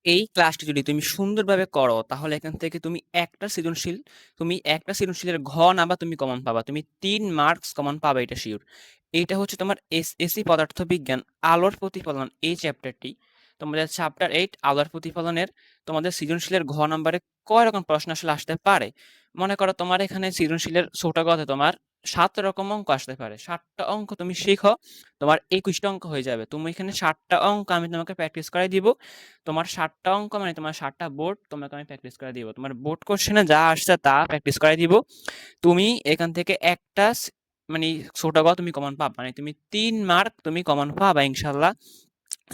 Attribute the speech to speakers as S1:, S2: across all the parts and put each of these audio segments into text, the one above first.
S1: এই ক্লাসটি যদি তুমি সুন্দরভাবে করো তাহলে এখান থেকে তুমি একটা সৃজনশীলের ঘ নাম্বার তুমি কমন পাবা। তুমি 3 মার্কস কমন পাবা, এটা শিওর। এইটা হচ্ছে তোমার এসএসসি পদার্থবিজ্ঞান আলোর প্রতিফলন এই চ্যাপ্টারটি। তোমাদের চ্যাপ্টার 8 আলোর প্রতিফলনের তোমাদের সৃজনশীলের ঘ নাম্বারে কয় রকম প্রশ্ন আসলে আসতে পারে। মনে করো তোমার এখানে সৃজনশীলের ছোট গতে তোমার 7 রকম অঙ্ক আসতে পারে। 7টা অঙ্ক তুমি শিখো, তোমার 21টা অঙ্ক হয়ে যাবে। তুমি এখানে 7টা অঙ্ক আমি তোমাকে প্র্যাকটিস করাই দিব। তোমার 7টা অঙ্ক মানে তোমার 7টা বোর্ড তোমাকে আমি প্র্যাকটিস করে দিব। তোমার বোর্ড কোশ্চেনে যা আসছে তা প্র্যাকটিস করে দিব। তুমি এখান থেকে একটা মানে ছোট গ তুমি কমন পাবা, মানে তুমি 3 মার্ক তুমি কমন পাবা ইনশাল্লাহ,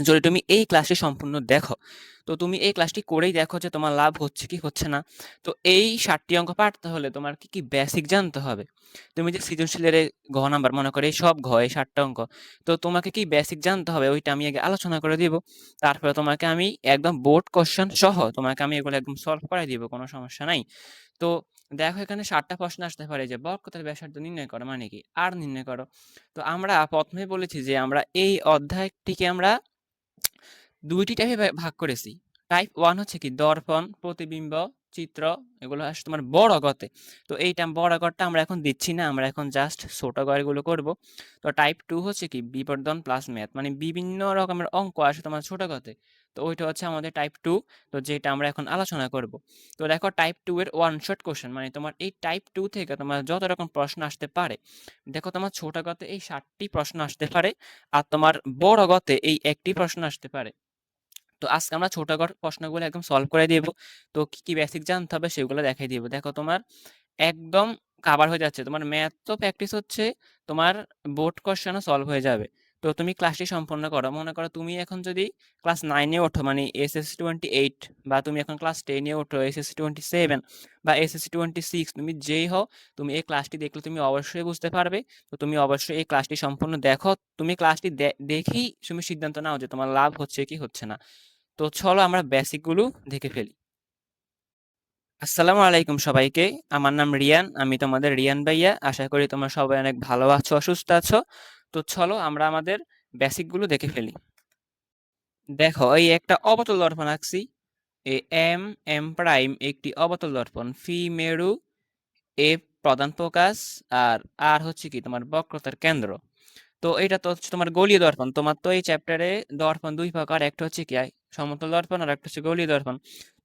S1: যদি তুমি এই ক্লাসটি সম্পূর্ণ দেখো। তো তুমি এই ক্লাসটি করেই দেখো যে তোমার লাভ হচ্ছে কি হচ্ছে না। তো এই 7টি অঙ্ক পারতে হলে তোমার কি কি বেসিক জানতে হবে। তুমি যে সৃজনশীলের ঘ নাম্বার মনে করে সব ঘ এই 7টা অঙ্ক, তো তোমাকে কি বেসিক জানতে হবে ওইটা আমি আগে আলোচনা করে দিব। তারপরে তোমাকে আমি একদম বোর্ড কোশ্চেন সহ তোমাকে আমি এগুলো একদম সলভ করাই দিব, কোনো সমস্যা নাই। তো দেখো এখানে 7টা প্রশ্ন আসতে পারে যে বক্রতার ব্যাসার্ধ নির্ণয় করো মানে কি, আর নির্ণয় করো। তো আমরা প্রথমে বলেছি যে আমরা এই অধ্যায়টিকে আমরা 2টি টাইপে ভাগ করেছি। টাইপ 1 হচ্ছে কি দর্পণ, প্রতিবিম্ব, চিত্র, এগুলো আসলে তোমার বড় গতে। তো এইটা বড় গড়টা আমরা এখন দিচ্ছি না, আমরা এখন জাস্ট ছোট গড়গুলো করব। তো টাইপ 2 হচ্ছে কি বিবর্ধন প্লাস ম্যাথ, মানে বিভিন্ন রকমের অঙ্ক আসে তোমার ছোট গতে। তো ওইটা হচ্ছে আমাদের টাইপ 2, তো যেটা আমরা এখন আলোচনা করব। তো দেখো টাইপ 2 এর ওয়ান শট কোশ্চেন, মানে তোমার এই টাইপ 2 থেকে তোমার যত রকম প্রশ্ন আসতে পারে। দেখো তোমার ছোট গতে এই 7টি প্রশ্ন আসতে পারে, আর তোমার বড় গতে এই একটি প্রশ্ন আসতে পারে। তো আজকে আমরা ছোট প্রশ্নগুলো একদম সলভ করে দিব। তো কি কি বেসিক জানতে হবে সেগুলো দেখাই দিব। দেখো তোমার একদম কাভার হয়ে যাচ্ছে, তোমার ম্যাথ তো প্র্যাকটিস হচ্ছে, তোমার বোর্ড কোশ্চেনও সলভ হয়ে যাবে। তো তুমি ক্লাসটি সম্পন্ন করো। মনে করো তুমি এখন যদি ক্লাস 9-এ ওঠো মানে এসএসসি 28, বা তুমি এখন ক্লাস 10-এ ওঠো এসএসসি 27, বা এসএসসি 26, তুমি যেই হও, তুমি এই ক্লাসটি দেখলে তুমি অবশ্যই বুঝতে পারবে। তো তুমি অবশ্যই এই ক্লাসটি সম্পূর্ণ দেখো। তুমি ক্লাসটি দেখেই তুমি সিদ্ধান্ত নাও যে তোমার লাভ হচ্ছে কি হচ্ছে না। তো চলো আমরা বেসিকগুলো দেখে ফেলি। আসসালামু আলাইকুম সবাইকে। আমার নাম রিয়ান, আমি তোমাদের রিয়ান ভাইয়া। আশা করি তোমরা সবাই অনেক ভালো আছো, অসুস্থ আছো। তো চলো আমরা আমাদের বেসিকগুলো দেখে ফেলি। দেখো এই একটা অবতল দর্পণ আঁকছি। এই এম এম প্রাইম একটি অবতল দর্পণ, ফি মেরু, এ প্রধান ফোকাস, আর আর হচ্ছে কি তোমার বক্রতার কেন্দ্র। তো এটা তো হচ্ছে তোমার গলীয় দর্পণ। তোমার তো এই চ্যাপ্টারে দর্পণ দুই প্রকার, একটা হচ্ছে কি সমতল দর্পণ আর একটা হচ্ছে গলীয় দর্পণ।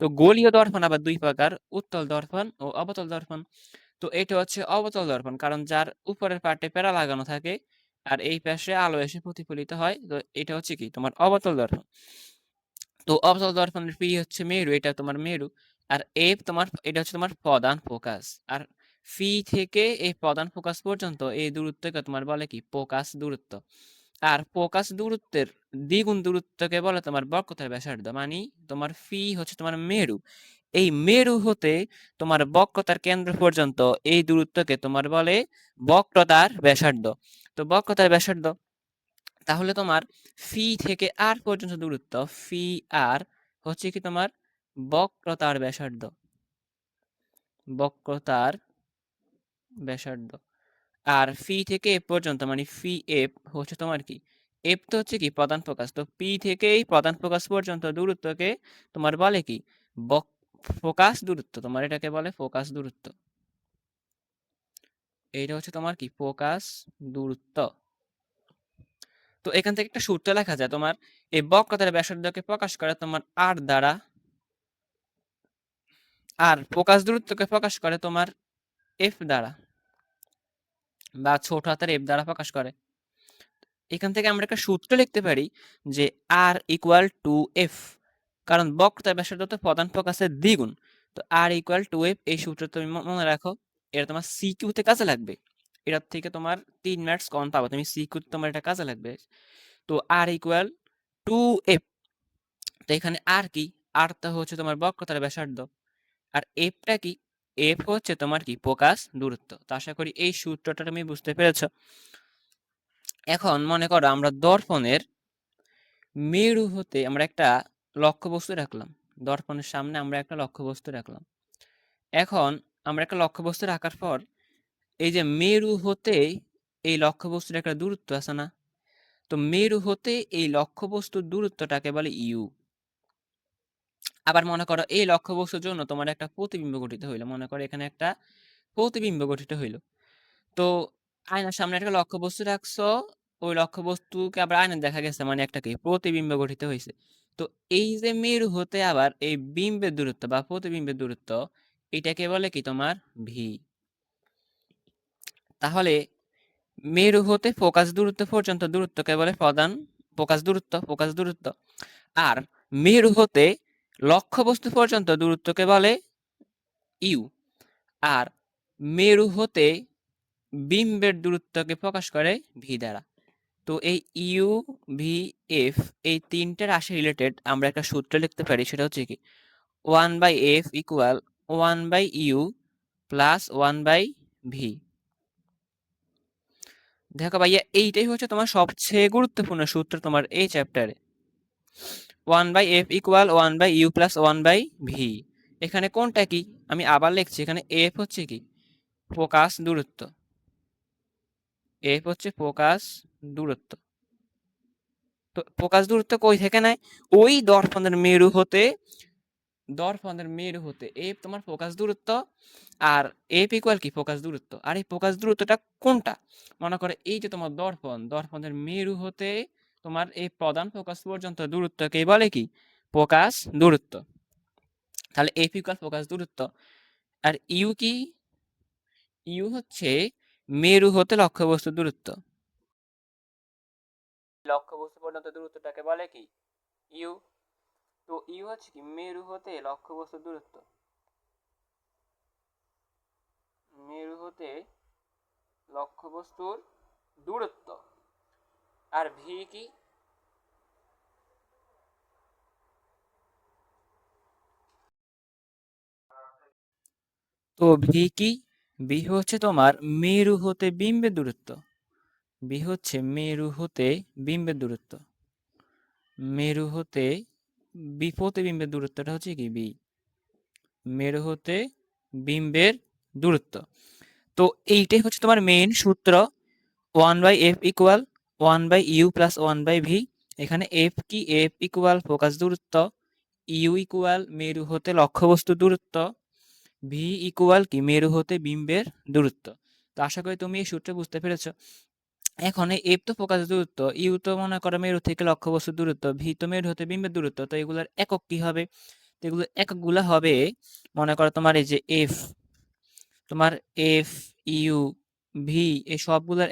S1: তো গলীয় দর্পণ আবার দুই প্রকার, উত্তল দর্পণ ও অবতল দর্পণ। তো এটা হচ্ছে অবতল দর্পণ, কারণ যার উপরের পার্টে প্যারা লাগানো থাকে আর এই পাশে আলো এসে প্রতিফলিত হয়। তো এটা হচ্ছে কি তোমার অবতল দর্পণ। তো অবতল দর্পণের পি হচ্ছে মেরু, এটা তোমার মেরু। আর এফ তোমার, এটা হচ্ছে তোমার প্রধান ফোকাস। আর ফি থেকে এই প্রধান ফোকাস পর্যন্ত এই দূরত্বকে তোমার বলে কি ফোকাস দূরত্ব। আর ফোকাস দূরত্বের দ্বিগুণ দূরত্বকে বলে তোমার বক্রতার ব্যাসার্ধ। মানে তোমার ফি হচ্ছে তোমার মেরু, এই মেরু হতে তোমার বক্রতার কেন্দ্র পর্যন্ত এই দূরত্বকে তোমার বলে বক্রতার ব্যাসার্ধ। তো বক্রতার ব্যাসার্ধ, তাহলে তোমার ফি থেকে আর পর্যন্ত দূরত্ব, ফি আর হচ্ছে কি তোমার বক্রতার ব্যাসার্ধ, বক্রতার ব্যাসার্ধ। আর ফি থেকে এফ পর্যন্ত মানে ফি এফ হচ্ছে তোমার কি, এফ তো হচ্ছে কি প্রধান ফোকাস। তো পি থেকে এই প্রধান ফোকাস পর্যন্ত দূরত্বকে তোমার বলে কি ফোকাস দূরত্ব, তোমার এটাকে বলে ফোকাস দূরত্ব। এইটা হচ্ছে তোমার কি ফোকাস দূরত্ব। তো এখান থেকে একটা সূত্র লেখা যায় তোমার, এই বক্রতার ব্যাসার্ধকে প্রকাশ করে তোমার আর দ্বারা, আর ফোকাস দূরত্বকে প্রকাশ করে তোমার এফ দ্বারা, বা ছোট হাতের এফ দ্বারা প্রকাশ করে। এখান থেকে আমরা একটা সূত্র লিখতে পারি যে আর ইকুয়াল টু এফ, কারণ বক্রতার ব্যাসার্ধ তো প্রধান ফোকাসের দ্বিগুণ। তো আর ইকুয়াল টু এফ, এই সূত্র তুমি মনে রাখো, এটা তোমার সিকিউতে কাজে লাগবে। এটার থেকে তোমার 3 মার্কস কমন পাবো, তুমি সিকিউতে তোমার এটা কাজে লাগবে। তো আর ইকুয়াল টু এফ, তো এখানে আর কি, আরটা হচ্ছে তোমার বক্রতার ব্যাসার্ধ, আর এফটা কি, এফ হচ্ছে তোমার কি ফোকাস দূরত্ব। তো আশা করি এই সূত্রটা তুমি বুঝতে পেরেছো। এখন মনে করো আমরা দর্পণের মেরু হতে আমরা একটা লক্ষ্যবস্তু রাখলাম, দর্পণের সামনে আমরা একটা লক্ষ্যবস্তু রাখলাম। এখন আমরা একটা লক্ষ্যবস্তু রাখার পর এই যে মেরু হতে এই লক্ষ্যবস্তুর একটা দূরত্ব আছে না, তো মেরু হতে এই লক্ষ্যবস্তুর দূরত্বটাকে বলে ইউ। আবার মনে করো এই লক্ষ্যবস্তুর জন্য তোমার একটা প্রতিবিম্ব গঠিত হইলো, মনে করো এখানে একটা প্রতিবিম্ব গঠিত হইলো। তো আয়নার সামনে একটা লক্ষ্যবস্তু রাখছো, ওই লক্ষ্যবস্তুকে আবার আয়নায় দেখা গেছে, মানে একটা কি প্রতিবিম্ব গঠিত হয়েছে। তো এই যে মেরু হতে আবার এই বিম্বের দূরত্ব বা প্রতিবিম্বের দূরত্ব, এটাকে বলে কি তোমার ভি। তাহলে মেরু হতে ফোকাস দূরত্ব পর্যন্ত দূরত্বকে বলে প্রধান ফোকাস দূরত্ব। আর মেরু হতে লক্ষ্যবস্তু পর্যন্ত দূরত্বকে বলে ইউ। আর মেরু হতে বিম্বের দূরত্বকে প্রকাশ করে ভি দ্বারা। তো এই ইউ, ভি, এফ এই তিনটে রাশি রিলেটেড আমরা একটা সূত্র লিখতে পারি, সেটা হচ্ছে কি 1/f equal 1/u plus 1/v। দেখো ভাইয়া, এইটাই হচ্ছে তোমার সবচেয়ে গুরুত্বপূর্ণ সূত্র তোমার এই চ্যাপ্টারে। 1/f equal 1/u plus 1/v। এখানে কোনটা কি আমি আবার লিখছি, এখানে এফ হচ্ছে কি ফোকাস দূরত্ব, এফ হচ্ছে ফোকাস দূরত্ব। তো ফোকাস দূরত্ব কই থেকে নেয়? ওই দর্পণের মেরু হতে এফ তোমার ফোকাস দূরত্ব, আর এফ ইকুয়াল কি ফোকাস দূরত্ব। আর এই ফোকাস দূরত্বটা কোনটা? মনে করে এই যে তোমার দর্পণের মেরু হতে তোমার এই প্রধান ফোকাস পর্যন্ত দূরত্বকে বলে কি ফোকাস দূরত্ব। তাহলে এফ ইকুয়াল ফোকাস দূরত্ব। আর ইউ কি? ইউ হচ্ছে মেরু হতে লক্ষ্যবস্তু দূরত্ব। লক্ষ্যবস্তু পর্যন্ত দূরত্বটাকে বলে কি ইউ। তো ইউ হচ্ছে কি মেরু হতে লক্ষ্যবস্তু দূরত্ব, মেরু হতে লক্ষ্যবস্তুর দূরত্ব। আর ভি কি? তো ভি কি? ভি হচ্ছে তোমার মেরু হতে বিম্বের দূরত্ব। ভি হচ্ছে মেরু হতে বিম্বের দূরত্ব। মেরু হতে প্রতিবিম্বের দূরত্বটা হচ্ছে কি বি। মেরু হতে বিম্বের দূরত্ব। তো এইটাই হচ্ছে তোমার মেইন সূত্র, 1/f equal 1/u plus 1/v। এখানে এফ কি? এফ ইকুয়াল ফোকাস দূরত্ব, ইউ ইকুয়াল মেরু হতে লক্ষ্যবস্তু দূরত্ব, ভি ইকুয়াল কি মেরু হতে বিম্বের দূরত্ব। তো আশা করি তুমি এই সূত্রে বুঝতে পেরেছো। এখন এফ তো ফোকাস দূরত্ব, ইউ তো মনে করো মেরু থেকে লক্ষ্যবস্তু দূরত্ব, ভি তো মেরু হতে বিম্বের দূরত্ব। তো এগুলোর একক কি হবে? তো এগুলোর এককগুলো হবে, মনে করো তোমার এই যে এফ, তোমার এফ, ইউ, ভি এই সবগুলোর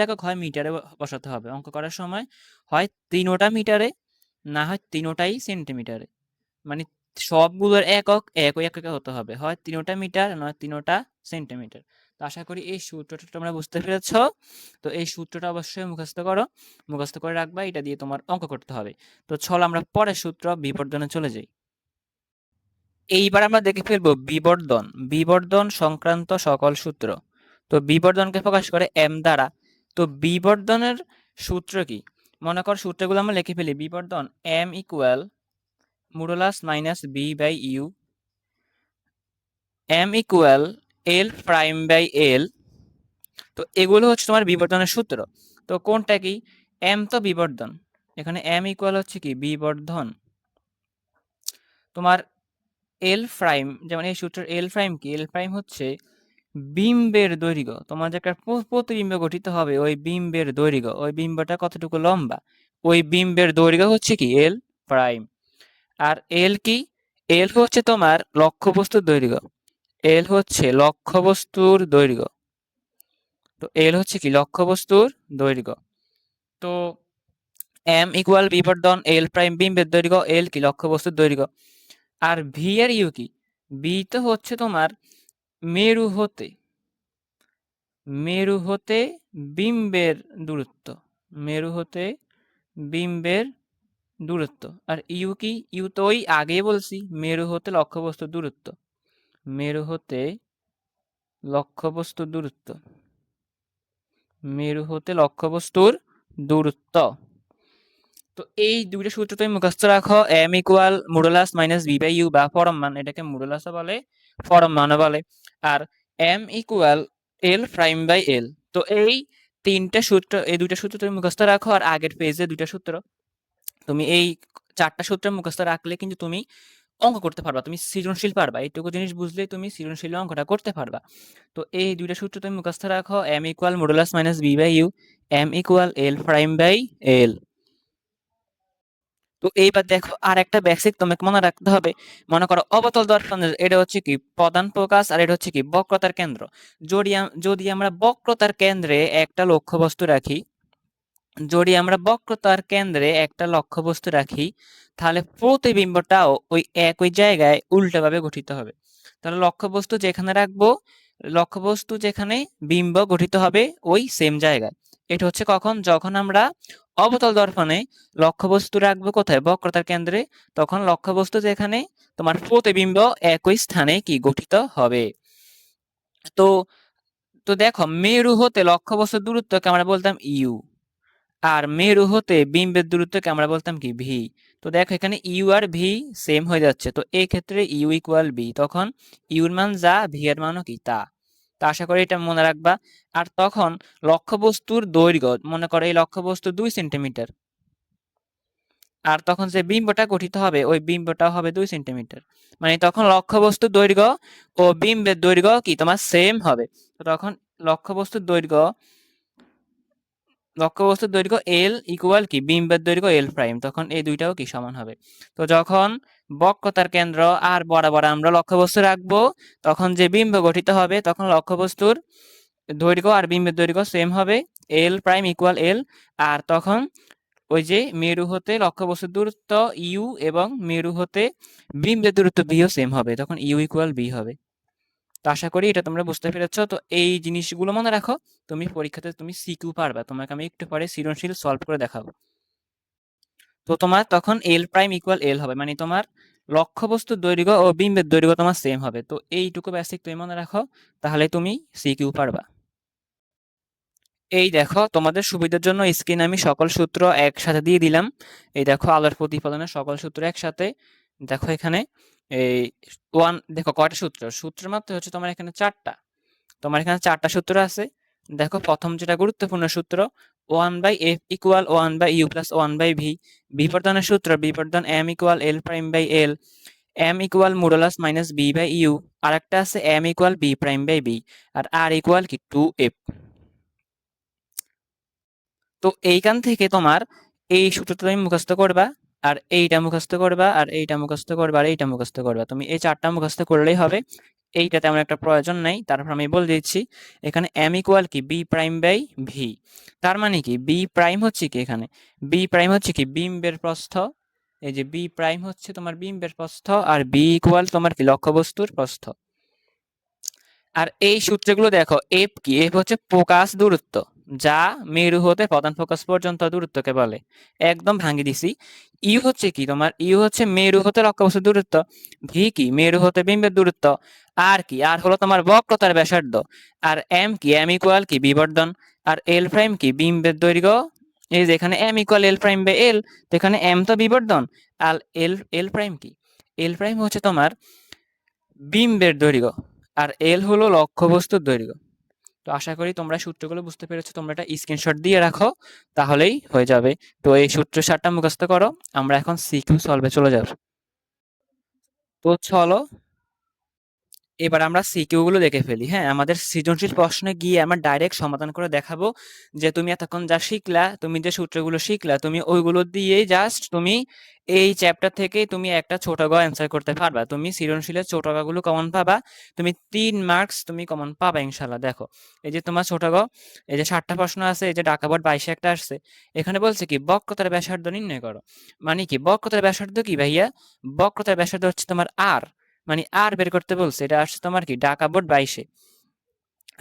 S1: একক হয় মিটারে বসাতে হবে অঙ্ক করার সময়। হয় তিনোটা মিটারে, না হয় তিনোটাই সেন্টিমিটারে। মানে সবগুলোর একক একই এককে হতে হবে, হয় তিনোটা মিটার নয় তিনোটা সেন্টিমিটার। তো আশা করি এই সূত্রটা তোমরা বুঝতে পেরেছ। তো এই সূত্রটা অবশ্যই মুখস্থ করো, মুখস্থ করে রাখবা, এটা দিয়ে তোমার অঙ্ক করতে হবে। তো চলো আমরা পরের সূত্র বিবর্ধনে চলে যাই। এইবার আমরা দেখে ফেলবো বিবর্ধন সংক্রান্ত সকল সূত্র। তো বিবর্ধনকে প্রকাশ করে এম দ্বারা। তো বিবর্ধনের সূত্র কি? মনে কর সূত্রগুলো আমরা লিখে ফেলি। বিবর্ধন m equal modulus minus B by u, m equal l prime by l. তো এগুলো হচ্ছে তোমার বিবর্ধনের সূত্র। তো কোনটা কি? এম তো বিবর্ধন, এখানে এম ইকুয়াল হচ্ছে কি বিবর্ধন। তোমার এল প্রাইম, যেমন এই সূত্রের এল প্রাইম কি? এল প্রাইম হচ্ছে বিম্বের দৈর্ঘ্য। তোমার যে একটা প্রতিবিম্ব গঠিত হবে, ওই বিম্বের দৈর্ঘ্য, ওই বিম্বটা কতটুকু লম্বা, ওই বিম্বের দৈর্ঘ্য হচ্ছে কি এল প্রাইম। আর এল কি? এল হচ্ছে তোমার লক্ষ্যবস্তুর দৈর্ঘ্য, এল হচ্ছে লক্ষ্যবস্তুর দৈর্ঘ্য। তো এল হচ্ছে কি লক্ষ্যবস্তুর দৈর্ঘ্য। তো এম ইকুয়াল বিবর্ধন এল প্রাইম বিম্বের দৈর্ঘ্য, এল কি লক্ষ্যবস্তুর দৈর্ঘ্য। আর ভি আর ইউ কি? বি তো হচ্ছে তোমার মেরু হতে বিম্বের দূরত্ব, মেরু হতে বিম্বের দূরত্ব। আর ইউ কি? ইউ তো ওই আগে বলছি মেরু হতে লক্ষ্যবস্তুর দূরত্ব, মেরু হতে লক্ষ্যবস্তুর দূরত্ব, মেরু হতে লক্ষ্যবস্তুর দূরত্ব। তো এই দুইটা সূত্র তুমি মুখস্থ রাখো। M equal modulus minus B by u বা পরম মান, এটাকে মডুলাসও বলে পরম মানও বলে। আর m equal l prime by l. তো এই তিনটা সূত্র, এই দুইটা সূত্র তুমি মুখস্থ রাখো। আর আগের পেজে দুইটা সূত্র তুমি এই 4টা সূত্র মুখস্থ রাখলে কিন্তু তুমি অঙ্ক করতে পারবা, তুমি সৃজনশীল পারবা, এইটুকু জিনিস বুঝলে তুমি সৃজনশীল অঙ্কটা করতে পারবা। তো এই দুইটা সূত্র তুমি মুখস্থ রাখো, m equal modulus minus b by u, m equal l prime by l। তো এইবার দেখো আর একটা বেসিক তোমাকে মনে রাখতে হবে। মনে করো অবতল দর্পণের এটা হচ্ছে কি প্রধান ফোকাস আর এটা হচ্ছে কি বক্রতার কেন্দ্র। যদি আমরা বক্রতার কেন্দ্রে একটা লক্ষ্যবস্তু রাখি, যদি আমরা বক্রতার কেন্দ্রে একটা লক্ষ্যবস্তু রাখি, তাহলে প্রতিবিম্বটাও ওই একই জায়গায় উল্টোভাবে গঠিত হবে। তাহলে লক্ষ্যবস্তু যেখানে রাখবো, লক্ষ্যবস্তু যেখানে বিম্ব গঠিত হবে ওই সেম জায়গায়। এটা হচ্ছে কখন, যখন আমরা অবতল দর্পণে লক্ষ্যবস্তু রাখবো কোথায়, বক্রতার কেন্দ্রে, তখন লক্ষ্যবস্তু যেখানে তোমার প্রতিবিম্ব একই স্থানে কি গঠিত হবে। তো তো দেখো মেরু হতে লক্ষ্যবস্তুর দূরত্বকে আমরা বলতাম ইউ, আর মেরু হতে বিম্বের দূরত্বকে আমরা বলতাম কি ভি। তো দেখো এখানে ইউ আর ভি সেম হয়ে যাচ্ছে, তো এই ক্ষেত্রে ইউ ইকুয়াল ভি, তখন ইউর মান যা ভি এর মানও কি তা। তা আশা করি এটা মনে রাখবা। আর তখন লক্ষ্যবস্তুর দৈর্ঘ্য, মনে করো এই লক্ষ্যবস্তু 2 সেন্টিমিটার, আর তখন যে বিম্বটা গঠিত হবে ওই বিম্বটা হবে 2 সেন্টিমিটার, মানে তখন লক্ষ্যবস্তুর দৈর্ঘ্য ও বিম্বের দৈর্ঘ্য কি তোমার সেম হবে। তো তখন লক্ষ্যবস্তুর দৈর্ঘ্য লক্ষ্যবস্তুর দৈর্ঘ্য এল ইকুয়াল কি বিম্বের দৈর্ঘ্য এল প্রাইম, তখন এই দুইটাও কি সমান হবে। তো যখন বক্রতার কেন্দ্র আর বরাবর আমরা লক্ষ্যবস্তু রাখবো, তখন যে বিম্ব গঠিত হবে তখন লক্ষ্যবস্তুর দৈর্ঘ্য আর বিম্বের দৈর্ঘ্য সেম হবে, এল প্রাইম ইকুয়াল এল। আর তখন ওই যে মেরু হতে লক্ষ্যবস্তুর দূরত্ব ইউ এবং মেরু হতে বিম্বের দূরত্ব বিও সেম হবে, তখন ইউ ইকুয়াল বি হবে। তো আশা করি এটা তোমরা বুঝতে পেরেছো। তো এই জিনিসগুলো মনে রাখো, তুমি পরীক্ষাতে তুমি সিকিউ পারবা, তোমাকে আমি একটু পরে সৃজনশীল সলভ করে দেখাবো। তো তোমার তখন এল প্রাইম ইকুয়াল এল হবে, মানে তোমার লক্ষ্যবস্তুর দৈর্ঘ্য ও বিম্বের দৈর্ঘ্য তোমার সেম হবে। তো এইটুকু বেসিক তুমি মনে রাখো, তাহলে তুমি সিকিউ পারবা। এই দেখো তোমাদের সুবিধার জন্য স্ক্রিনে আমি সকল সূত্র একসাথে দিয়ে দিলাম। এই দেখো আলোর প্রতিফলনের সকল সূত্র একসাথে। দেখো এখানে এই ওয়ান, দেখো কয়টা সূত্র, সূত্র মাত্র হচ্ছে তোমার এখানে 4টা। তোমার এখানে 4টা সূত্র আছে। দেখো প্রথম যেটা গুরুত্বপূর্ণ সূত্র, 1/f equal 1/u plus 1/v। বিবর্ধনের সূত্র, বিবর্ধন m equal l prime by l, m equal modulus minus b by u। আর একটা আছে m equal b prime by b, আর r ইকুয়াল কি 2f। তো এইখান থেকে তোমার এই সূত্রটা তুমি মুখস্থ করবা, আর এইটা মুখস্থ করবা, আর এইটা মুখস্থ করবা, আর এইটা মুখস্থ করবা। তুমি এই 4টা মুখস্থ করলেই হবে, এইটা তেমন একটা প্রয়োজন নাই। তারপর আমি বলে দিচ্ছি এখানে m ইকুয়াল কি b প্রাইম বাই v। তার মানে কি b প্রাইম হচ্ছে কি, এখানে b প্রাইম হচ্ছে কি বিম্বের প্রস্থ। এই যে b প্রাইম হচ্ছে তোমার বিম্বের প্রস্থ, আর b ইকুয়াল তোমার কি লক্ষ্যবস্তুর প্রস্থ। আর এই সূত্রগুলো দেখো, এফ কি, এফ হচ্ছে ফোকাস দূরত্ব, যা মেরু হতে প্রধান ফোকাস পর্যন্ত দূরত্বকে বলে। একদম ভাঙি দিছি। ইউ হচ্ছে কি তোমার, ইউ হচ্ছে মেরু হতে লক্ষ্যবস্তুর দূরত্ব। ভি কি মেরু হতে বিম্বের দূরত্ব। আর কি, আর হলো তোমার বক্রতার ব্যাসার্ধ। আর এম কি, এম ইকুয়াল কি বিবর্ধন। আর এল প্রাইম কি বিম্বের দৈর্ঘ্য। এই যে এখানে m equal l prime by l, তো এখানে এম তো বিবর্ধন, আর এল এল প্রাইম কি, এল প্রাইম হচ্ছে তোমার বিম্বের দৈর্ঘ্য, আর এল হলো লক্ষ্যবস্তুর দৈর্ঘ্য। তো আশা করি তোমরা সূত্রগুলো বুঝতে পেরেছো, তোমরা এটা স্ক্রিনশট দিয়ে রাখো, তাহলেই হয়ে যাবে। তো এই সূত্র 7টা মুখস্থ করো, আমরা এখন সিকিউ সলভে চলে যাব। তো চলো এবার আমরা সিকিউ গুলো দেখে ফেলি। হ্যাঁ, আমাদের সৃজনশীল প্রশ্নে গিয়ে আমরা ডাইরেক্ট সমাধান করে দেখাবো যে তুমি এতক্ষণ যা শিখলা, তুমি যে সূত্রগুলো শিখলা, তুমি ওইগুলো দিয়েই জাস্ট তুমি এই চ্যাপ্টার থেকে তুমি একটা ছোট গ অ্যান্সার করতে পারবা। তুমি সৃজনশীলের ছোট গ গুলো কমন পাবা, তুমি 3 মার্কস তুমি কমন পাবা ইনশাল্লাহ। দেখো এই যে তোমার ছোট গ, এই যে 7টা প্রশ্ন আছে, এই যে ঢাকা বোর্ড 22 একটা আসছে, এখানে বলছে কি বক্রতার ব্যাসার্ধ নির্ণয় করো। মানে কি বক্রতার ব্যাসার্ধ কি ভাইয়া, বক্রতার ব্যাসার্ধ হচ্ছে তোমার আর, মানে আর বের করতে বলছে, এটা আসছে তোমার কি ঢাকা বোর্ড 22-এ।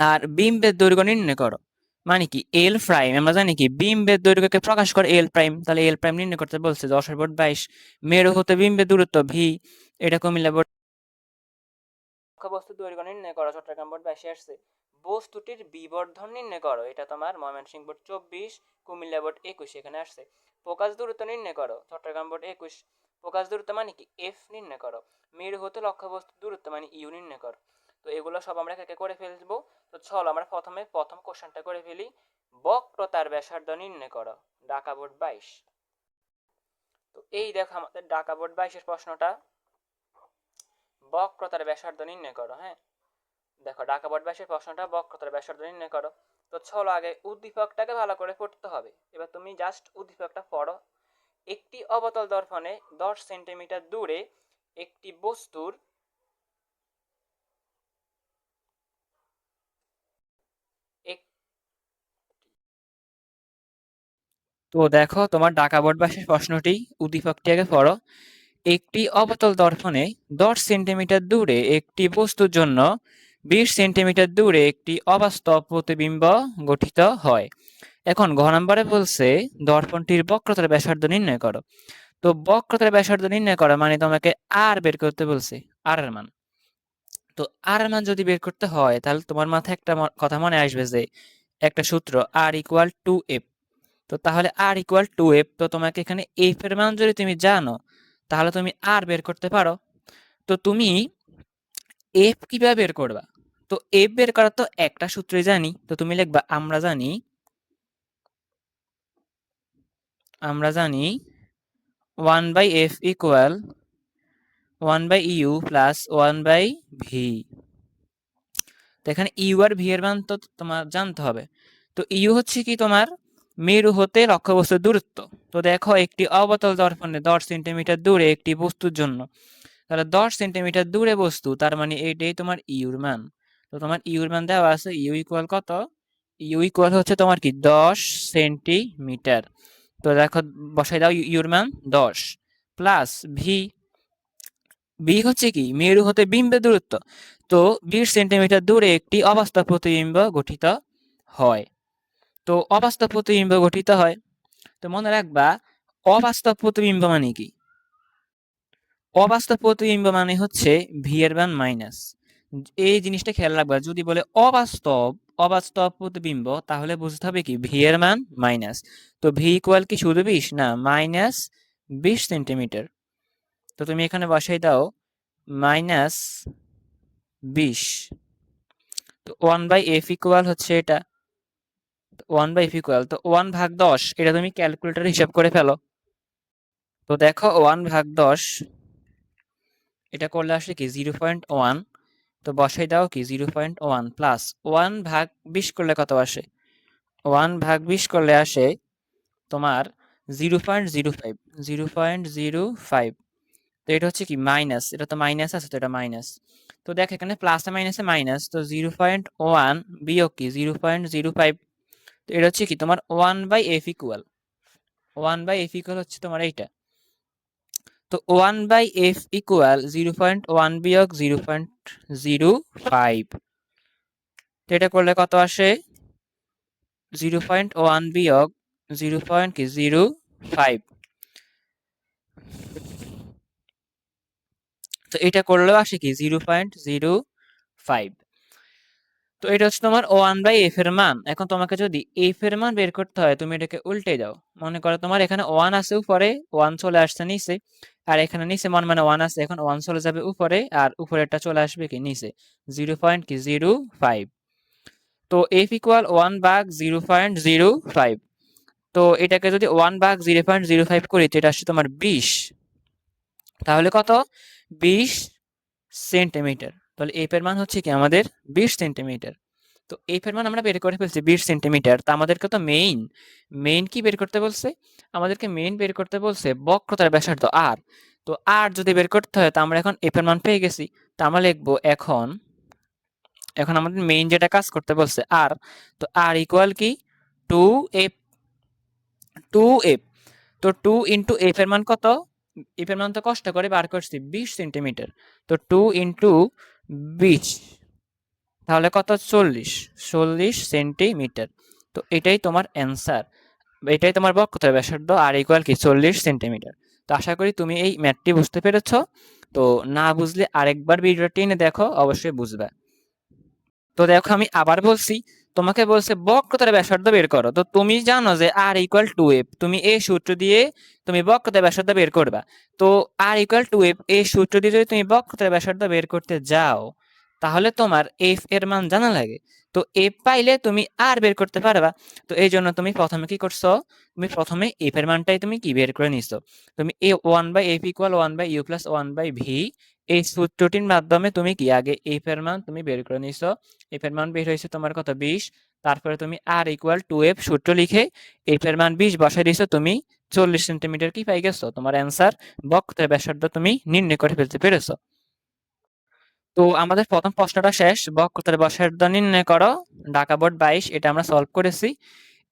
S1: আর বিম্বের দৈর্ঘ্য নির্ণয় করো, মানে কি এল প্রাইম, আমরা জানি কি বিম্বের দৈর্ঘ্যকে প্রকাশ করে এল প্রাইম, তাহলে এল প্রাইম নির্ণয় করতে বলছে। যশোর বোর্ড 22। মেরু হতে বিম্বের দূরত্ব ভি, এটা কুমিল্লা বোর্ড। বস্তু দৈর্ঘ্য নির্ণয় করো, চট্টগ্রাম বোর্ড 22-এ আসছে। বস্তুটির বিবর্ধন নির্ণয় করো, এটা তোমার ময়মনসিংহ বোর্ড 24, কুমিল্লা বোর্ড 21 এখানে আসছে। ফোকাস দূরত্ব নির্ণয় করো, চট্টগ্রাম বোর্ড 21। ফোকাস দূরত্ব মানে কি এফ নির্ণয় করো। মেরু হতে লক্ষ্যবস্তু দূরত্ব মানে ইউ নির্ণয় করো। তো এগুলো সব আমরা একে করে ফেলবো। তো চলো আমরা প্রথম কোশ্চেনটা করে ফেলি। বক্রতার ব্যাসার্ধ নির্ণয় করো, ঢাকা বোর্ড 22। তো এই দেখো আমাদের ঢাকা বোর্ড 22-এর প্রশ্নটা, বক্রতার ব্যাসার্ধ নির্ণয় করো। হ্যাঁ, দেখো ঢাকা বোর্ড 22-এর প্রশ্নটা বক্রতার ব্যাসার্ধ নির্ণয় করো। তো চলো আগে উদ্দীপকটাকে ভালো করে পড়তে হবে। এবার তুমি জাস্ট উদ্দীপকটা পড়ো। একটি অবতল দর্পণে 10 সেন্টিমিটার দূরে একটি বস্তুর তো দেখো তোমার ঢাকা বোর্ড 22-এর প্রশ্নটি, উদ্দীপকটি আগে পড়ো। একটি অবতল দর্পণে 10 সেন্টিমিটার দূরে একটি বস্তুর জন্য 20 সেন্টিমিটার দূরে একটি অবাস্তব প্রতিবিম্ব গঠিত হয়। এখন ঘ নম্বরে বলছে দর্পণটির বক্রতার ব্যাসার্ধ নির্ণয় করো। তো বক্রতার ব্যাসার্ধ নির্ণয় করা মানে তোমাকে আর বের করতে বলছে, আর এর মান। তো আর এর মান যদি বের করতে হয় তাহলে তোমার মাথায় একটা কথা মনে আসবে যে একটা সূত্র আর ইকুয়াল টু এফ। তো তাহলে আর ইকুয়াল টু এফ, তো তোমাকে এখানে এফ এর মান যদি তুমি জানো তাহলে তুমি আর বের করতে পারো। তো তুমি এফ কিভাবে বের করবা? তো এফ বের করার তো একটা সূত্রই জানি, তো তুমি লিখবা আমরা জানি 1/f equal 1/u plus 1/v। তো এখানে ইউ আর ভি এর মান তো তোমার জানতে হবে। তো ইউ হচ্ছে কি তোমার মেরু হতে লক্ষ্যবস্তুর দূরত্ব। তো দেখো একটি অবতল দর্পণে 10 সেন্টিমিটার দূরে একটি বস্তুর জন্য, তাহলে 10 সেন্টিমিটার দূরে বস্তু, তার মানে এইটাই তোমার ইউর মান। তো তোমার ইউর মান দেওয়া আছে, ইউ ইকুয়াল কত? ইউ ইকুয়াল হচ্ছে তোমার কি 10 সেন্টিমিটার। তো দেখো বসাই দাও ইউর মান 10 প্লাস ভি। ভি হচ্ছে কি মেরু হতে বিম্বের দূরত্ব। তো 20 সেন্টিমিটার দূরে একটি অবাস্তব প্রতিবিম্ব গঠিত হয়। তো অবাস্তব প্রতিবিম্ব গঠিত হয়, তো মনে রাখবা অবাস্তব প্রতিবিম্ব মানে কি? অবাস্তব প্রতিবিম্ব মানে হচ্ছে ভি এর মান মাইনাস। এই জিনিসটা খেয়াল রাখবা, যদি বলে অবাস্তব অবাস্তব প্রতিবিম্ব তাহলে বুঝতে হবে কি ভি এর মান মাইনাস। তো ভি ইকুয়াল কি শুধু 20 না, মাইনাস 20 সেন্টিমিটার। তো তুমি এখানে বসাই দাও মাইনাস 20। তো 1/f ইকুয়াল হচ্ছে এটা 1/f ইকুয়াল তো 1/10, এটা তুমি ক্যালকুলেটরে হিসাব করে ফেলো। তো দেখো 1/10 এটা করলে আসে কি 0.1। তো বসাই দাও কি 0.1 প্লাস 1/20 করলে কত আসে? 1/20 করলে আসে তোমার 0.05। 0.05। তো এটা হচ্ছে কি মাইনাস, এটা তো মাইনাস আছে, তো এটা মাইনাস। তো দেখ এখানে প্লাসে মাইনাসে মাইনাস, তো 0.1 বিয়োগ কি 0.05। তো এটা হচ্ছে কি তোমার 1/f ইকুয়াল 1/f ইকুয়াল হচ্ছে তোমার এইটা। তো 1/f ইকুয়াল 0.1 বিয়োগ 0.05। তো এটা করলে কত আসে? 0.1 বিয়োগ 0.05। তো এটা করলেও আসে কি 0.05। তো এটা হচ্ছে তোমার 1/f এর মান। এখন তোমাকে যদি f এর মান বের করতে হয় তুমি এটাকে উল্টে দাও। মনে করো তোমার এখানে 1 আছে উপরে, 1 চলে আসছে নিচে, আর এখানে নিচে মানে 1 আছে, এখন 1 চলে যাবে উপরে আর উপরেরটা চলে আসবে কি নিচে 0.05। তো f ইকুয়াল 1/0.05। তো এটাকে যদি 1/0.05 করি তো এটা আসছে তোমার 20। তাহলে কত? 20 সেন্টিমিটার। তাহলে এফ এর মান হচ্ছে কি আমাদের 20 সেন্টিমিটার। তো এফ এর মান আমরা বের করে ফেলছি 20 সেন্টিমিটার। তা আমাদেরকে তো মেইন কি বের করতে বলছে? আমাদেরকে মেইন বের করতে বলছে বক্রতার ব্যাসার্ধ আর। তো আর যদি বের করতে হয় তা আমরা এখন এফ এর মান পেয়ে গেছি। তা আমরা লিখবো এখন আমাদের মেইন যেটা কাজ করতে বলছে আর। তো আর ইকুয়াল কি 2f। 2f। তো 2 ইন্টু এফ এর মান কত? এফ এর মান তো কষ্ট করে বার করছি 20 সেন্টিমিটার। তো 2 ইন্টু 20 তাহলে কত? 40 সেন্টিমিটার। তো এটাই তোমার অ্যান্সার, এটাই তোমার বক্রতার ব্যাসার্ধ আর ইকুয়াল কি 40 সেন্টিমিটার। তো আশা করি তুমি এই ম্যাথটি বুঝতে পেরেছো। তো না বুঝলে আরেকবার ভিডিওটি টেনে দেখো, অবশ্যই বুঝবে। তো দেখো আমি আবার বলছি, তোমাকে বলছে বক্রতার ব্যাসার্ধ বের করো। তো তুমি জানো যে আর ইকুয়াল টু এফ, তুমি এই সূত্র দিয়ে তুমি বক্রতার ব্যাসার্ধ বের করবা। তো আর ইকুয়াল টু এফ এই সূত্র দিয়ে যদি তুমি বক্রতার ব্যাসার্ধ বের করতে যাও তাহলে তোমার এফ এর মান জানা লাগে। তো এফ পাইলে তুমি আর বের করতে পারবা। তো এই জন্য তুমি প্রথমে কি করছো, তুমি প্রথমে এফ এর মানটাই তুমি কি বের করে নিছো। তুমি এ one by f equal one by u plus one by v, এই সূত্রটির মাধ্যমে তুমি কি আগে এফ এর মান তুমি বের করে নিছো। এফ এর মান বের হয়েছে তোমার কত 20। তারপরে তুমি আর ইকুয়াল টু এফ সূত্র লিখে এফ এর মান 20 বসাই দিছো, তুমি 40 সেন্টিমিটার কি পাই গেছো। তোমার অ্যান্সার বক্রতার ব্যাসার্ধ তুমি নির্ণয় করে ফেলতে পেরেছো। তো আমাদের প্রথম প্রশ্নটা শেষ, বক্রতার ব্যাসার্ধ নির্ণয় করো, ঢাকা বোর্ড 22, এটা আমরা সলভ করেছি।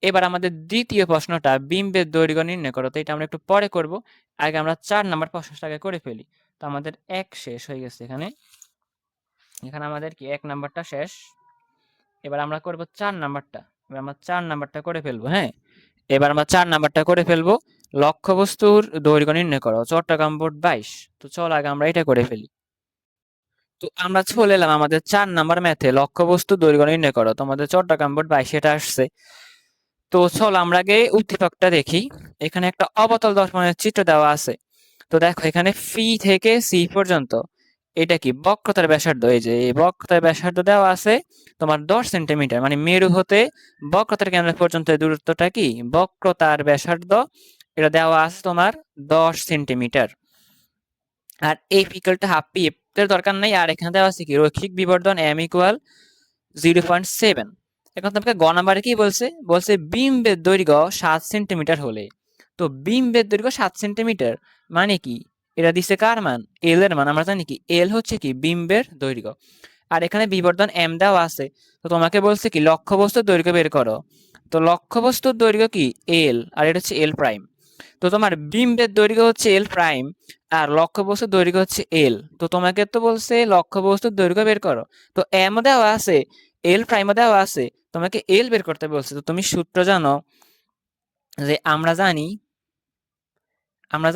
S1: এবার আমাদের দ্বিতীয় প্রশ্নটা বিম্বের দৈর্ঘ্য নির্ণয় করো, তো এটা আমরা একটু পরে করব। আগে আমরা 4 নাম্বার প্রশ্নটাকে করে ফেলি। তো আমাদের এক শেষ হয়ে গেছে এখানে, এখানে আমাদের কি 1 নাম্বারটা শেষ। এবার আমরা করব 4 নাম্বারটা। এবার আমরা 4 নাম্বারটা করে ফেলবো। হ্যাঁ, এবার আমরা 4 নাম্বারটা করে ফেলবো। লক্ষ্যবস্তুর দৈর্ঘ্য নির্ণয় করো, চট্টগ্রাম বোর্ড 22। তো চল আগে আমরা এটা করে ফেলি। তো আমরা চলে এলাম আমাদের 4 নাম্বার ম্যাথে, লক্ষ্যবস্তু দৈর্ঘ্য নির্ণয় করো। তোমাদের চট্টগ্রাম বোর্ড 22 এটা আসছে। তো চল আমরা আগে উদ্দীপকটা দেখি। এখানে একটা অবতল দর্পণের চিত্র দেওয়া আছে। তো দেখো এখানে ফি থেকে সি পর্যন্ত এটা কি বক্রতার ব্যাসার্ধ। এই যে এই বক্রতার ব্যাসার্ধ দেওয়া আছে তোমার 10 সেন্টিমিটার, মানে মেরু হতে বক্রতার কেন্দ্র পর্যন্ত দূরত্বটা কি বক্রতার ব্যাসার্ধ, এটা দেওয়া আছে তোমার 10 সেন্টিমিটার। আর f equal to half p, এর দরকার নাই। আর এখানে দেওয়া আছে কি রৈখিক বিবর্ধন এম ইকুয়াল 0.7। এখন তোমাকে গ নাম্বারে কি বলছে, বলছে বিম্বের দৈর্ঘ্য 7 সেন্টিমিটার হলে। তো বিম্বের দৈর্ঘ্য 7 সেন্টিমিটার মানে কি, এটা দিছে কার মান, এল এর মান। আমরা জানি কি এল হচ্ছে কি বিম্বের দৈর্ঘ্য। আর এখানে বিবর্ধন এম দেওয়া আছে। তো তোমাকে বলছে কি লক্ষ্যবস্তুর দৈর্ঘ্য বের করো। তো লক্ষ্যবস্তুর দৈর্ঘ্য কি এল, আর এটা হচ্ছে এল প্রাইম। তো তোমার বিম্বের দৈর্ঘ্য হচ্ছে এল প্রাইম, আর লক্ষ্যবস্তুর দৈর্ঘ্য হচ্ছে এল। তো তোমাকে তো বলছে লক্ষ্যবস্তুর দৈর্ঘ্য বের করো। তো এম দেওয়া আছে, এল প্রাইমও দেওয়া আছে, তোমাকে এল বের করতে বলছে। তো তুমি সূত্র জানো যে আমরা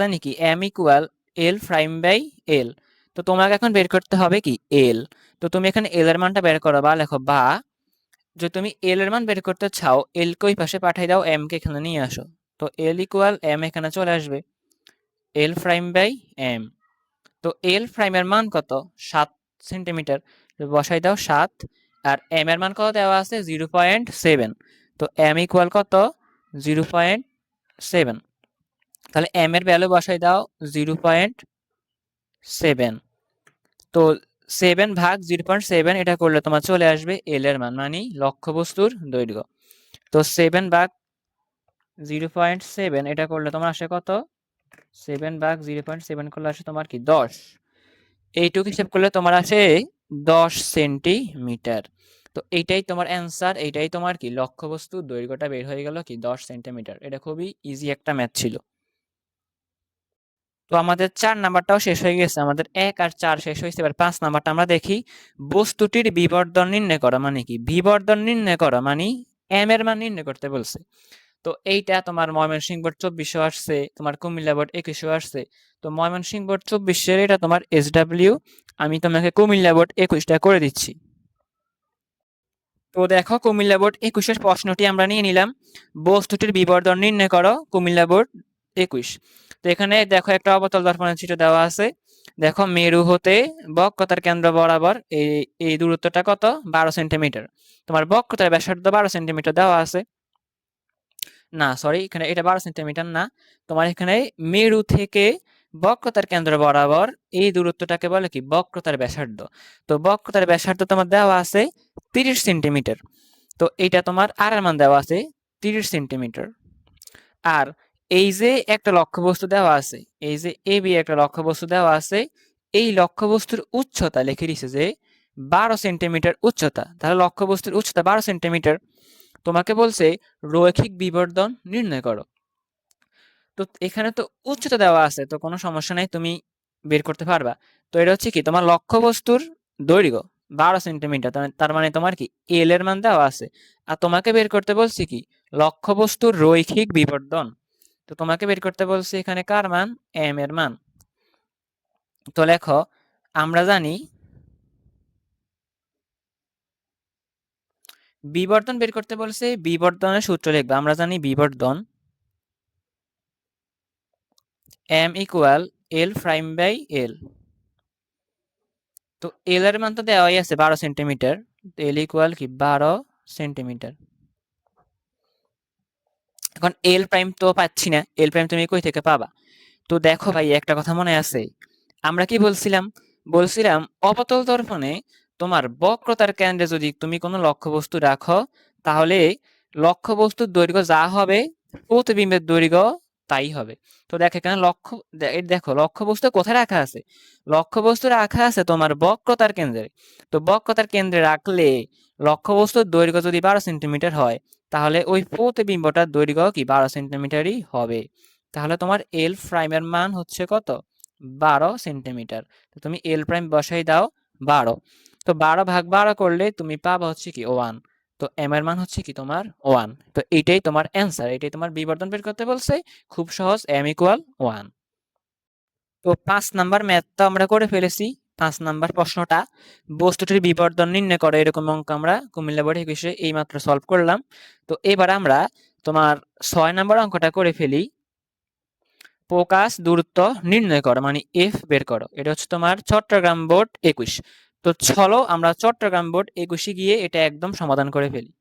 S1: জানি কি m equal l prime by l. তো তোমাকে এখন বের করতে হবে কি এল। তো তুমি এখানে এল এর মানটা বের করো, বা লেখো বা যদি তুমি এল এর মান বের করতে চাও এল কে ওই পাশে পাঠিয়ে দাও, এম কে এখানে নিয়ে আসো। তো এল ইকুয়াল এম এখানে চলে আসবে, এল প্রাইম বাই এম। তো এল প্রাইমের মান কত 7 সেন্টিমিটার, বসাই দাও 7। আর এম এর মান কত দেওয়া আছে 0.7। তো এম ইকুয়াল কত 0.7। তাহলে এম এর ভ্যালু বসাই দাও 0.7। তো 7 ভাগ 0.7 এটা করলে তোমার চলে আসবে এল এর মান, মানে লক্ষ্যবস্তুর দৈর্ঘ্য। তো 7 ভাগ 0.7 এটা করলে তোমার আসে কত, 7 ভাগ 0.7 করলে আসে তোমার কি 10। এইটুকু হিসেব করলে তোমার আসে 10 সেন্টিমিটার। তো এইটাই তোমার অ্যান্সার, এইটাই তোমার কি লক্ষ্যবস্তু দৈর্ঘ্যটা বের হয়ে গেল কি 10 সেন্টিমিটার। এটা খুবই ইজি একটা ম্যাথ ছিল। তো আমাদের 4 নাম্বারটাও শেষ হয়ে গেছে, আমাদের 1 আর 4 শেষ হয়েছে। এবার 5 নাম্বারটা আমরা দেখি। বস্তুটির বিবর্ধন নির্ণয় করা, মানে কি বিবর্ধন নির্ণয় করা মানে এম এর মান নির্ণয় করতে বলছে। তো এইটা তোমার ময়মনসিংহ বোর্ড 2400 আসছে, তোমার কুমিল্লা বোর্ড 2100 আসছে। তো ময়মনসিংহ বোর্ড 2400 এটা তোমার SW, আমি তোমাকে কুমিল্লা বোর্ড 21টা করে দিচ্ছি। তো দেখো কুমিল্লা বোর্ড 21-এর প্রশ্নটি আমরা নিয়ে নিলাম, বস্তুটির বিবর্ধন নির্ণয় করো, কুমিল্লা বোর্ড 21। তো এখানে দেখো একটা অবতল দর্পণের চিত্র দেওয়া আছে। দেখো মেরু হতে বক্রতার কেন্দ্র বরাবর এই এই দূরত্বটা কত 12 সেন্টিমিটার। তোমার বক্রতার ব্যাসার্ধ 12 সেন্টিমিটার দেওয়া আছে। না সরি, এখানে এটা 12 সেন্টিমিটার না, তোমার এখানে মেরু থেকে বক্রতার কেন্দ্র বরাবর এই দূরত্বটাকে বলে কি বক্রতার ব্যাসার্ধ। তো বক্রতার ব্যাসার্ধ তোমার দেওয়া আছে 30 সেন্টিমিটার। তো এইটা তোমার আর এর মান দেওয়া আছে 30 সেন্টিমিটার। আর এই যে একটা লক্ষ্যবস্তু দেওয়া আছে, এই যে এ বি একটা লক্ষ্যবস্তু দেওয়া আছে, এই লক্ষ্যবস্তুর উচ্চতা লিখে দিছে যে 12 সেন্টিমিটার উচ্চতা। তাহলে লক্ষ্যবস্তুর উচ্চতা 12 সেন্টিমিটার। তোমাকে বলছে রৈখিক বিবর্ধন নির্ণয় করো। তো এখানে তো উচ্চতা দেওয়া আছে, তো কোনো সমস্যা নাই, তুমি বের করতে পারবা। তো এটা হচ্ছে কি তোমার লক্ষ্যবস্তুর দৈর্ঘ্য 12 সেন্টিমিটার, তার মানে তোমার কি এল এর মান দেওয়া আছে। আর তোমাকে বের করতে বলছি কি লক্ষ্যবস্তুর রৈখিক বিবর্ধন। তো তোমাকে বের করতে বলছি এখানে কার মান, এম এর মান। তো লেখো আমরা জানি বিবর্ধন বের করতে বলছে, বিবর্ধনের সূত্র লিখবা। আমরা জানি বিবর্ধন m equal l prime by l. তো এল এর মান তো দেওয়াই আছে 12 সেন্টিমিটার, এল ইকুয়াল কি 12 সেন্টিমিটার। এখন এল প্রাইম তো পাচ্ছি না, এল প্রাইম তুমি কই থেকে পাবা? তো দেখো ভাই, একটা কথা মনে আছে, আমরা কি বলছিলাম? বলছিলাম অবতল দর্পণে তোমার বক্রতার কেন্দ্রে যদি তুমি কোনো লক্ষ্যবস্তু রাখো, তাহলে লক্ষ্যবস্তুর দৈর্ঘ্য যা হবে প্রতিবিম্বের দৈর্ঘ্য তাই হবে। তো দেখো এখানে দেখো লক্ষ্যবস্তু কোথায় রাখা আছে? লক্ষ্যবস্তু রাখা আছে তোমার বক্রতার কেন্দ্রে। তো বক্রতার কেন্দ্রে রাখলে লক্ষ্যবস্তুর দৈর্ঘ্য যদি 12 সেন্টিমিটার হয়, তাহলে ওই প্রতিবিম্বটার দৈর্ঘ্য কি 12 সেন্টিমিটারই হবে। তাহলে তোমার এল প্রাইমের মান হচ্ছে কত? 12 সেন্টিমিটার। তো তুমি এল প্রাইম বসাই দাও 12। তো 12 ভাগ 12 করলে তুমি পাবা হচ্ছে কি 1। তো এম এর মান হচ্ছে কি তোমার 1। তো এইটাই তোমার অ্যান্সার, এটাই তোমার বিবর্ধন বের করতে বলছে। খুব সহজ, এম ইকুয়াল 1। তো 5 নাম্বার ম্যাথটা আমরা করে ফেলেছি। 5 নাম্বার প্রশ্নটা বস্তুটির বিবর্ধন নির্ণয় করে, এরকম অঙ্ক আমরা কুমিল্লা বোর্ড একুশে এইমাত্র সলভ করলাম। তো এবার আমরা তোমার 6 নাম্বার অঙ্কটা করে ফেলি। প্রকাশ দূরত্ব নির্ণয় করো, মানে এফ বের করো। এটা হচ্ছে তোমার চট্টগ্রাম বোর্ড 21। তো চলো আমরা চট্টগ্রাম বোর্ড 21 গিয়ে এটা একদম সমাধান করে ফেলি।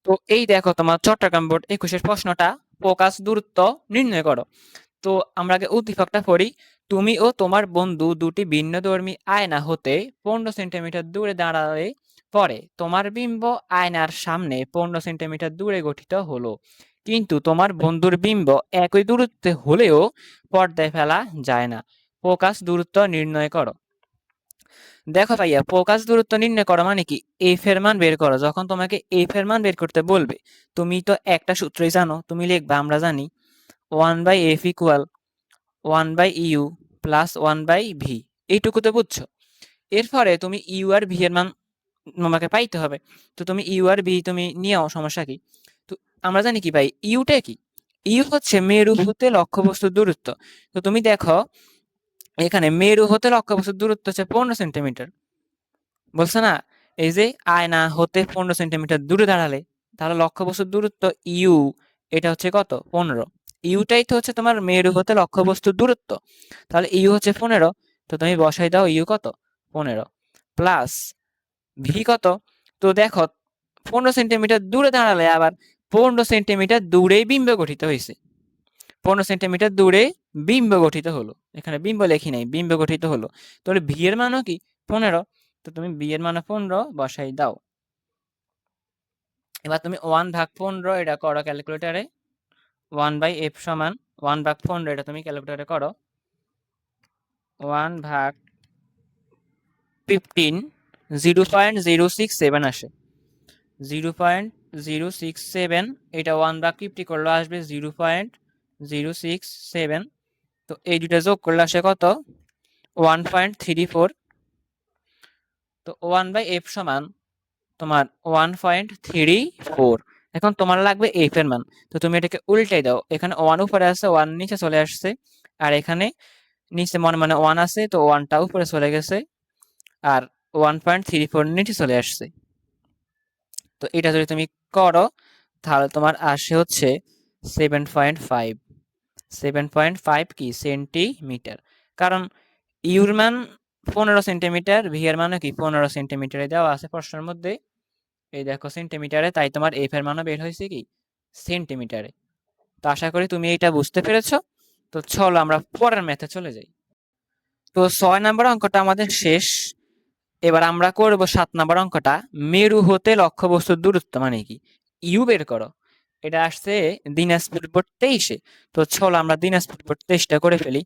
S1: তো এই দেখো তোমার চট্টগ্রাম বোর্ড 21 প্রশ্নটা, প্রকাশ দূরত্ব নির্ণয় করো। তো আমরা আগে উদ্দীপকটা পড়ি। তুমি ও তোমার বন্ধু দুটি ভিন্নধর্মী আয়না হতে 15 সেন্টিমিটার দূরে দাঁড়ালে পরে তোমার বিম্ব আয়নার সামনে 15 সেন্টিমিটার দূরে গঠিত হলো, কিন্তু তোমার বন্ধুর বিম্ব একই দূরত্বে হলেও পর্দায় ফেলা যায় না। প্রকাশ দূরত্ব নির্ণয় করো। দেখো ভাইয়া, প্রকাশ দূরত্ব নির্ণয় করো মানে কি? এফ এর মান বের করো। যখন তোমাকে এফ এর মান বের করতে বলবে, তুমি তো একটা সূত্রই জানো, তুমি লিখবা, আমরা জানি 1/f ইকুয়াল 1/ইউ প্লাস 1/ভি। এইটুকু তো বুঝছো। এরপরে তুমি ইউ আর ভি এর মান তোমাকে পাইতে হবে। তো তুমি ইউ আর ভি তুমি নিয়েও, সমস্যা কি? তো আমরা জানি কি ভাই, ইউটা কি? ইউ হচ্ছে মেরু হতে লক্ষ্যবস্তুর দূরত্ব। তো তুমি দেখো এখানে মেরু হতে লক্ষ্যবস্তুর দূরত্ব হচ্ছে 15 সেন্টিমিটার। বলছে না, এই যে আয়না হতে 15 সেন্টিমিটার দূরে দাঁড়ালে, তাহলে লক্ষ্যবস্তুর দূরত্ব ইউ, এটা হচ্ছে কত? 15। ইউটাই তো হচ্ছে তোমার মেরু হতে লক্ষ্যবস্তুর দূরত্ব। তাহলে ইউ হচ্ছে 15। তো তুমি বসাই দাও ইউ কত? 15 প্লাস ভি কত? তো দেখো 15 সেন্টিমিটার দূরে দাঁড়ালে আবার 15 সেন্টিমিটার দূরেই বিম্ব গঠিত হয়েছে। 15 সেন্টিমিটার দূরে বিম্ব গঠিত হলো। এখানে বিম্ব লেখি নাই, বিম্ব গঠিত হলো। তাহলে ভি এর মানও কি? 15। তো তুমি বি এর মানে 15 বসাই দাও। এবার তুমি 1/15 এটা করো ক্যালকুলেটারে। 1/f সমান 1/15, এটা তুমি ক্যালকুলেটারে করো। 1/15 0.067 আসে, 0.067। এটা 1/50 করলে আসবে 0.067। তো এই দুটা যোগ করলে আসে কত? 1.34। তো 1/f সমান তোমার 1.34। এখন তোমার লাগবে এফ এর মান। তো তুমি এটাকে উল্টাই দাও, এখানে 1 উপরে আছে, 1 নিচে চলে আসছে, আর এখানে নিচে মনে মানে 1 আছে, তো 1টা উপরে চলে গেছে, আর 1.34 নিচে চলে আসছে। তো এটা যদি তুমি করো, তাহলে তোমার আসে হচ্ছে 7.5। 7.5 কি সেন্টিমিটার। কারণ ইউর মান 15 সেন্টিমিটার, ভি এর মানও কি 15 সেন্টিমিটারে দেওয়া আছে প্রশ্নের মধ্যে। এই দেখো সেন্টিমিটারে, তাই তোমার এফ এর মানও বের হয়েছে কি সেন্টিমিটারে। তো আশা করি তুমি এটা বুঝতে পেরেছো। তো চলো আমরা পরের ম্যাথে চলে যাই। তো 6 নম্বর অঙ্কটা আমাদের শেষ। এবার আমরা করব 7 নম্বর অঙ্কটা। মেরু হতে লক্ষ্যবস্তুর দূরত্ব মানে কি? ইউ বের করো। এটা আসছে দিনাজপুর বোর্ড 23-এ। তো চলো আমরা দিনাজপুর বোর্ড 23টা করে ফেলি।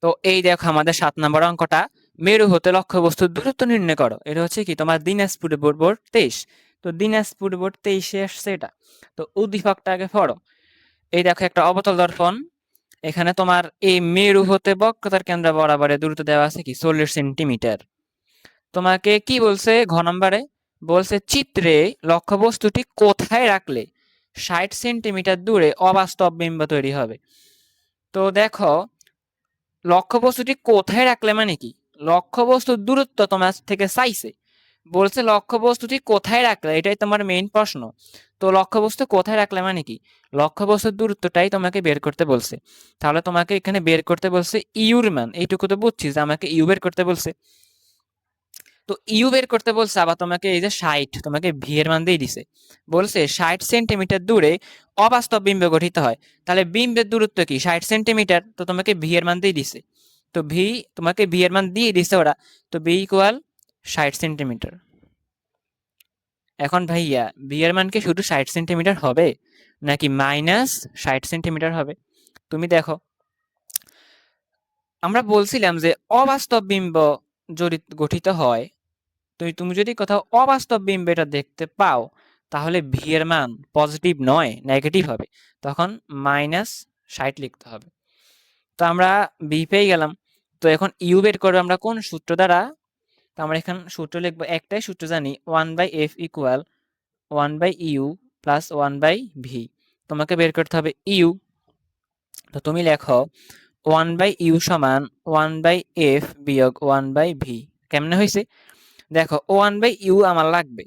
S1: তো এই দেখো আমাদের 7 নম্বর অঙ্কটা, মেরু হতে লক্ষ্যবস্তুর দূরত্ব নির্ণয় করো। এটা হচ্ছে কি তোমার দিনাজপুর বোর্ড 23। তো দিনাজপুর বোর্ড 23-এ আসছে এটা। তো উদ্দীপকটা আগে পড়ো। এই দেখো একটা অবতল দর্পণ, এখানে তোমার এই মেরু হতে বক্রতার কেন্দ্র বরাবরের দূরত্ব দেওয়া আছে কি 40 সেন্টিমিটার। তোমাকে কি বলছে ঘ নম্বরে? বলছে চিত্রে লক্ষ্যবস্তুটি কোথায় রাখলে 60 সেন্টিমিটার দূরে অবাস্তব বিম্ব তৈরি হবে। তো দেখো লক্ষ্যবস্তুটি কোথায় রাখলে মানে কি? লক্ষ্যবস্তুর দূরত্ব তোমার থেকে চাইছে, বলছে লক্ষ্যবস্তুটি কোথায় রাখলে, এটাই তোমার মেইন প্রশ্ন। তো লক্ষ্যবস্তু কোথায় রাখলে মানে কি? লক্ষ্যবস্তুর দূরত্বটাই তোমাকে বের করতে বলছে। তাহলে তোমাকে এখানে বের করতে বলছে ইউর মান, এইটুকু তো বুঝছিস যে আমাকে ইউ বের করতে বলছে। তো ইউ বের করতে বলছে, আবার তোমাকে এই যে 60 তোমাকে ভি এর মান দিয়ে দিছে, বলছে 60 সেন্টিমিটার দূরে অবাস্তব বিম্ব গঠিত হয়। তাহলে বিম্বের দূরত্ব কি 60 সেন্টিমিটার, তো তোমাকে ভি এর মান দিয়ে দিছে। তো ভি, তোমাকে ভি এর মান দিয়ে দিছে ওরা, তো ভি ইকুয়াল 60 সেন্টিমিটার। এখন ভাইয়া ভি এর মান কি শুধু 60 সেন্টিমিটার হবে নাকি মাইনাস 60 সেন্টিমিটার হবে? তুমি দেখো, আমরা বলছিলাম যে অবাস্তব বিম্ব যদি গঠিত হয়, তুমি যদি কোথাও অবাস্তব বিম্ব এটা দেখতে পাও, তাহলে ভি এর মান পজিটিভ নয় নেগেটিভ হবে, তখন -60 লিখতে হবে। তো আমরা বি পেয়ে গেলাম। তো এখন ইউ বের করবো আমরা কোন সূত্র দ্বারা? তো আমরা এখানে সূত্র লিখবো, একটাই সূত্র জানি, 1/f equal 1/u plus 1/v। তোমাকে বের করতে হবে ইউ। তো তুমি লেখো 1/u সমান 1/f বিয়োগ 1/v। কেমনে হয়েছে দেখো, 1/u আমার লাগবে,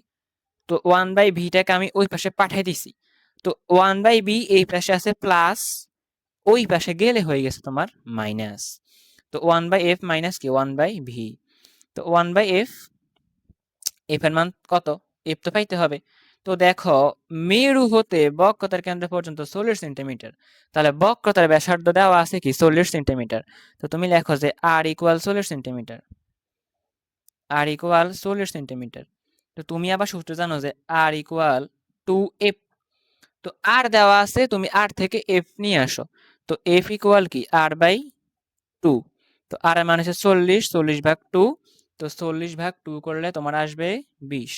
S1: তো 1/v-টাকে আমি ওই পাশে পাঠিয়ে দিছি। তো 1/v এই পাশে আছে প্লাস, ওই পাশে গেলে হয়ে গেছে তোমার মাইনাস। তো 1/f মাইনাস কি 1/v। তো 1/f, এফ এর মান কত? এফ তো পাইতে হবে। তো দেখো, মেরু হতে বক্রতার কেন্দ্র পর্যন্ত 40 সেন্টিমিটার, তাহলে বক্রতার ব্যাসার্ধ দেওয়া আছে কি 40 সেন্টিমিটার। তো তুমি লেখো যে আর ইকুয়াল 40 সেন্টিমিটার, আর ইকুয়াল 40 সেন্টিমিটার। তো তুমি আবার সূত্র জানো যে আর ইকুয়াল 2f। তো আর দেওয়া আছে, তুমি আর থেকে এফ নিয়ে আসো। তো এফ ইকুয়াল কি r/2। তো আর এর মান হচ্ছে 40, 40/2। তো 40/2 করলে তোমার আসবে 20।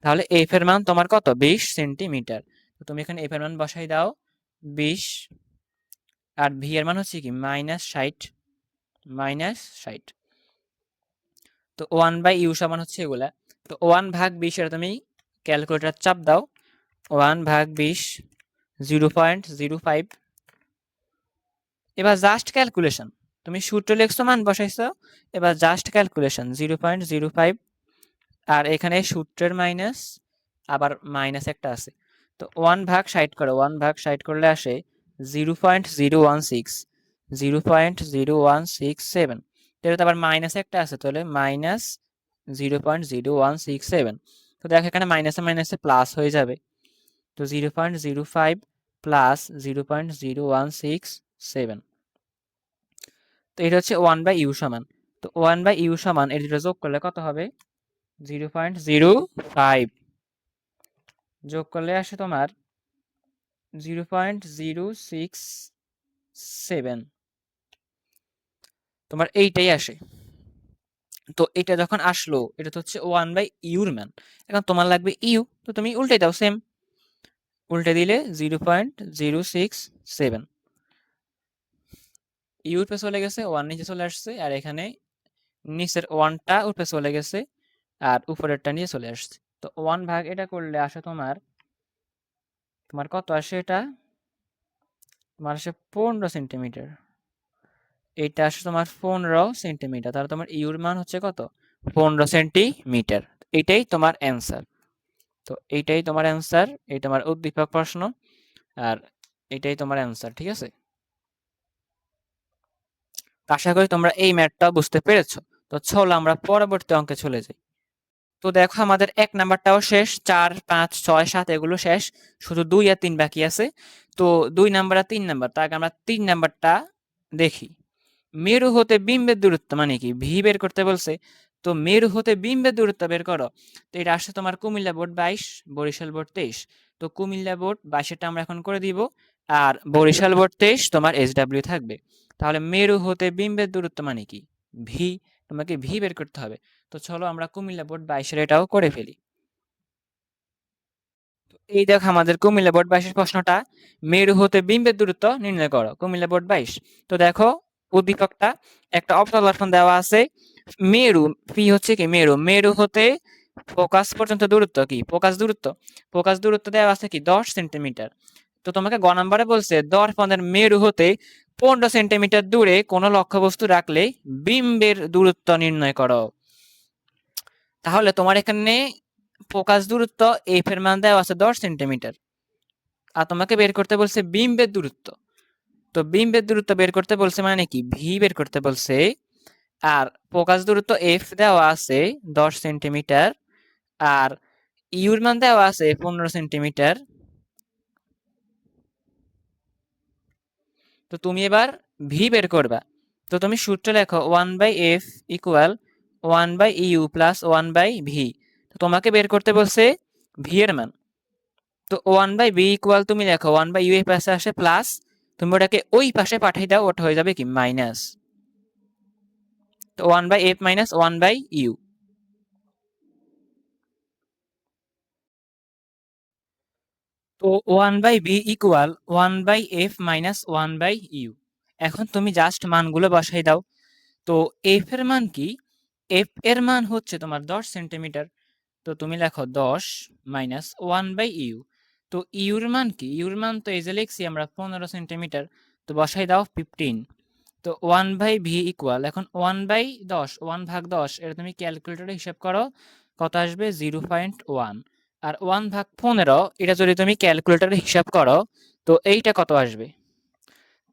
S1: তাহলে এফ এর মান তোমার কত? 20 সেন্টিমিটার। তো তুমি এখানে এফ এর মান বসাই দাও 20, আর ভি এর মান হচ্ছে কি -60, -60। তো 1/u সমান হচ্ছে এগুলা। তো 1/20 এর তুমি ক্যালকুলেটর চাপ দাও, 1/20 0.05। এবার জাস্ট ক্যালকুলেশন, তুমি সূত্র লিখছো মান বসাইছো, এবার জাস্ট ক্যালকুলেশন 0.05। আর এখানে সূত্রের মাইনাস, আবার মাইনাস একটা আছে। তো 1/60 করো, 1/60 করলে আসে 0.016, 0.0167। এটা তো আবার মাইনাস একটা আছে, তাহলে -0.0167। তো দেখো এখানে মাইনাসে মাইনাসে প্লাস হয়ে যাবে। তো 0.05 প্লাস 0.0167। তো এটা হচ্ছে 1/u সমান। তো 1/u সমান এর দুটো যোগ করলে কত হবে? 0.05 যোগ করলে আসে তোমার 0.067, তোমার এইটাই আসে। তো এটা যখন আসলো, এটা তো হচ্ছে 1/ইউর মান। এখন তোমার লাগবে ইউ, তো তুমি উল্টে দাও, সেম উল্টে দিলে 0.067। ইউর পে চলে গেছে, ওয়ান নিচে চলে আসছে, আর এখানে নিচের ওয়ানটা উপরে চলে গেছে, আর উপরেরটা নিয়ে চলে আসছে। তো 1 ভাগ এটা করলে আসে তোমার, তোমার কত আসে? এটা তোমার আসে 15 সেন্টিমিটার। এটা আসে তোমার 15 সেন্টিমিটার। তাহলে তোমার ইউর মান হচ্ছে কত? 15 সেন্টিমিটার। এটাই তোমার অ্যান্সার। তো এইটাই তোমার অ্যান্সার, এই তোমার উদ্দীপক প্রশ্ন, আর এটাই তোমার অ্যান্সার, ঠিক আছে? আশা করি তোমরা এই ম্যাথটা বুঝতে পেরেছো। তো চলো আমরা পরবর্তী অঙ্কে চলে যাই। তো দেখো, আমাদের 1 নাম্বারটাও শেষ, 4, 5, 6, 7 এগুলো শেষ, শুধু 2 আর 3 বাকি আছে। তো 2 নাম্বার আর 3 নাম্বার, তার আগে আমরা 3 নাম্বারটা দেখি। মেরু হতে বিম্বের দূরত্ব মানে কি? ভি বের করতে বলছে। তো মেরু হতে বিম্বের দূরত্ব বের করো। তো এটা আসছে তোমার কুমিল্লা বোর্ড 22, বরিশাল বোর্ড 23। তো কুমিল্লা বোর্ড 22-এরটা আমরা এখন করে দিব, আর বরিশাল বোর্ড 23 তোমার SW থাকবে। তাহলে মেরু হতে বিম্বের দূরত্ব মানে কি? ভি। তোমাকে ভি বের করতে হবে। তো চলো আমরা কুমিল্লা বোর্ড 22-এর এটাও করে ফেলি। এই দেখো, আমাদের কুমিল্লা বোর্ড 22-এর প্রশ্নটা, মেরু হতে বিম্বের দূরত্ব নির্ণয় করো, কুমিল্লা বোর্ড 22। তো দেখো, উদ্দীপকটা একটা অবতলদর্শন দেওয়া আছে। মেরু, পি হচ্ছে কি মেরু, মেরু হতে ফোকাস পর্যন্ত দূরত্ব কি? ফোকাস দূরত্ব, ফোকাস দূরত্ব দেওয়া আছে কি 10 সেন্টিমিটার। তো তোমাকে গ নাম্বারে বলছে দর্পণের মেরু হতে 15 সেন্টিমিটার দূরে কোনো লক্ষ্যবস্তু রাখলে বিম্বের দূরত্ব নির্ণয় করো। তাহলে তোমার এখানে ফোকাস দূরত্ব এফ এর মান দেওয়া আছে 10 সেন্টিমিটার, আর তোমাকে বের করতে বলছে বিম্বের দূরত্ব। তো বিম্বের দূরত্ব বের করতে বলছে মানে কি? ভি বের করতে বলছে। আর ফোকাস দূরত্ব এফ দেওয়া আছে 10 সেন্টিমিটার, আর ইউর মান দেওয়া আছে 15 সেন্টিমিটার। তো তুমি এবার ভি বের করবা। তো তুমি সূত্র লেখো 1/f ইকুয়াল 1/ইউ প্লাস 1/ভি। তো তোমাকে বের করতে বলছে ভি এর মান। তো 1/বি ইকুয়াল তুমি লেখো 1/ইউ এর পাশে আসে প্লাস, তুমি ওটাকে ওই পাশে পাঠিয়ে দাও, ওটা হয়ে যাবে কি মাইনাস। তো 1/এফ মাইনাস 1/ইউ। তো 1/বি ইকুয়াল 1/এফ মাইনাস 1/ইউ। এখন তুমি জাস্ট মানগুলো বসাই দাও। তো এফ এর মান কি? এফ এর মান হচ্ছে তোমার 10 সেন্টিমিটার। তো তুমি লেখো 10 মাইনাস 1/ইউ। তো ইউর মান কি? ইউর মান তো এই যে লিখছি আমরা 15 সেন্টিমিটার। তো বসাই দাও 15। তো 1/ভি ইকুয়াল, এখন 1/10, 1/10 এটা তুমি ক্যালকুলেটরে হিসাব করো কত আসবে, 0.1। আর 1/15 এটা যদি তুমি ক্যালকুলেটরে হিসাব করো তো এইটা কত আসবে?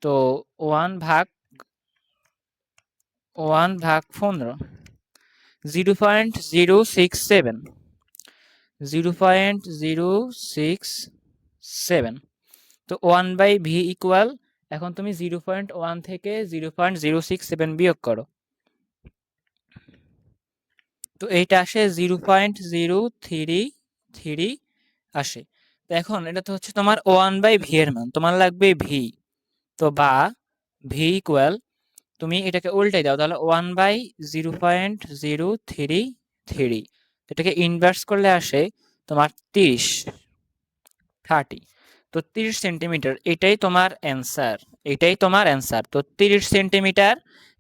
S1: তো 1/15 0.067, 0.067। তো 1/ভি ইকুয়াল, এখন তুমি 0.1 থেকে 0.067 বিয়োগ করো। তো এইটা আসে 0.033 আসে। তো এখন এটা তো হচ্ছে তোমার 1/ভি এর মান, তোমার লাগবে ভি। তো বা ভি ইকুয়াল, তুমি এটাকে উল্টাই দাও, তাহলে 1/0.033। এটাকে ইনভার্স করলে আসে তোমার 30। তো 30 সেন্টিমিটার এটাই তোমার অ্যান্সার। এটাই তোমার অ্যান্সার। তো 30 সেন্টিমিটার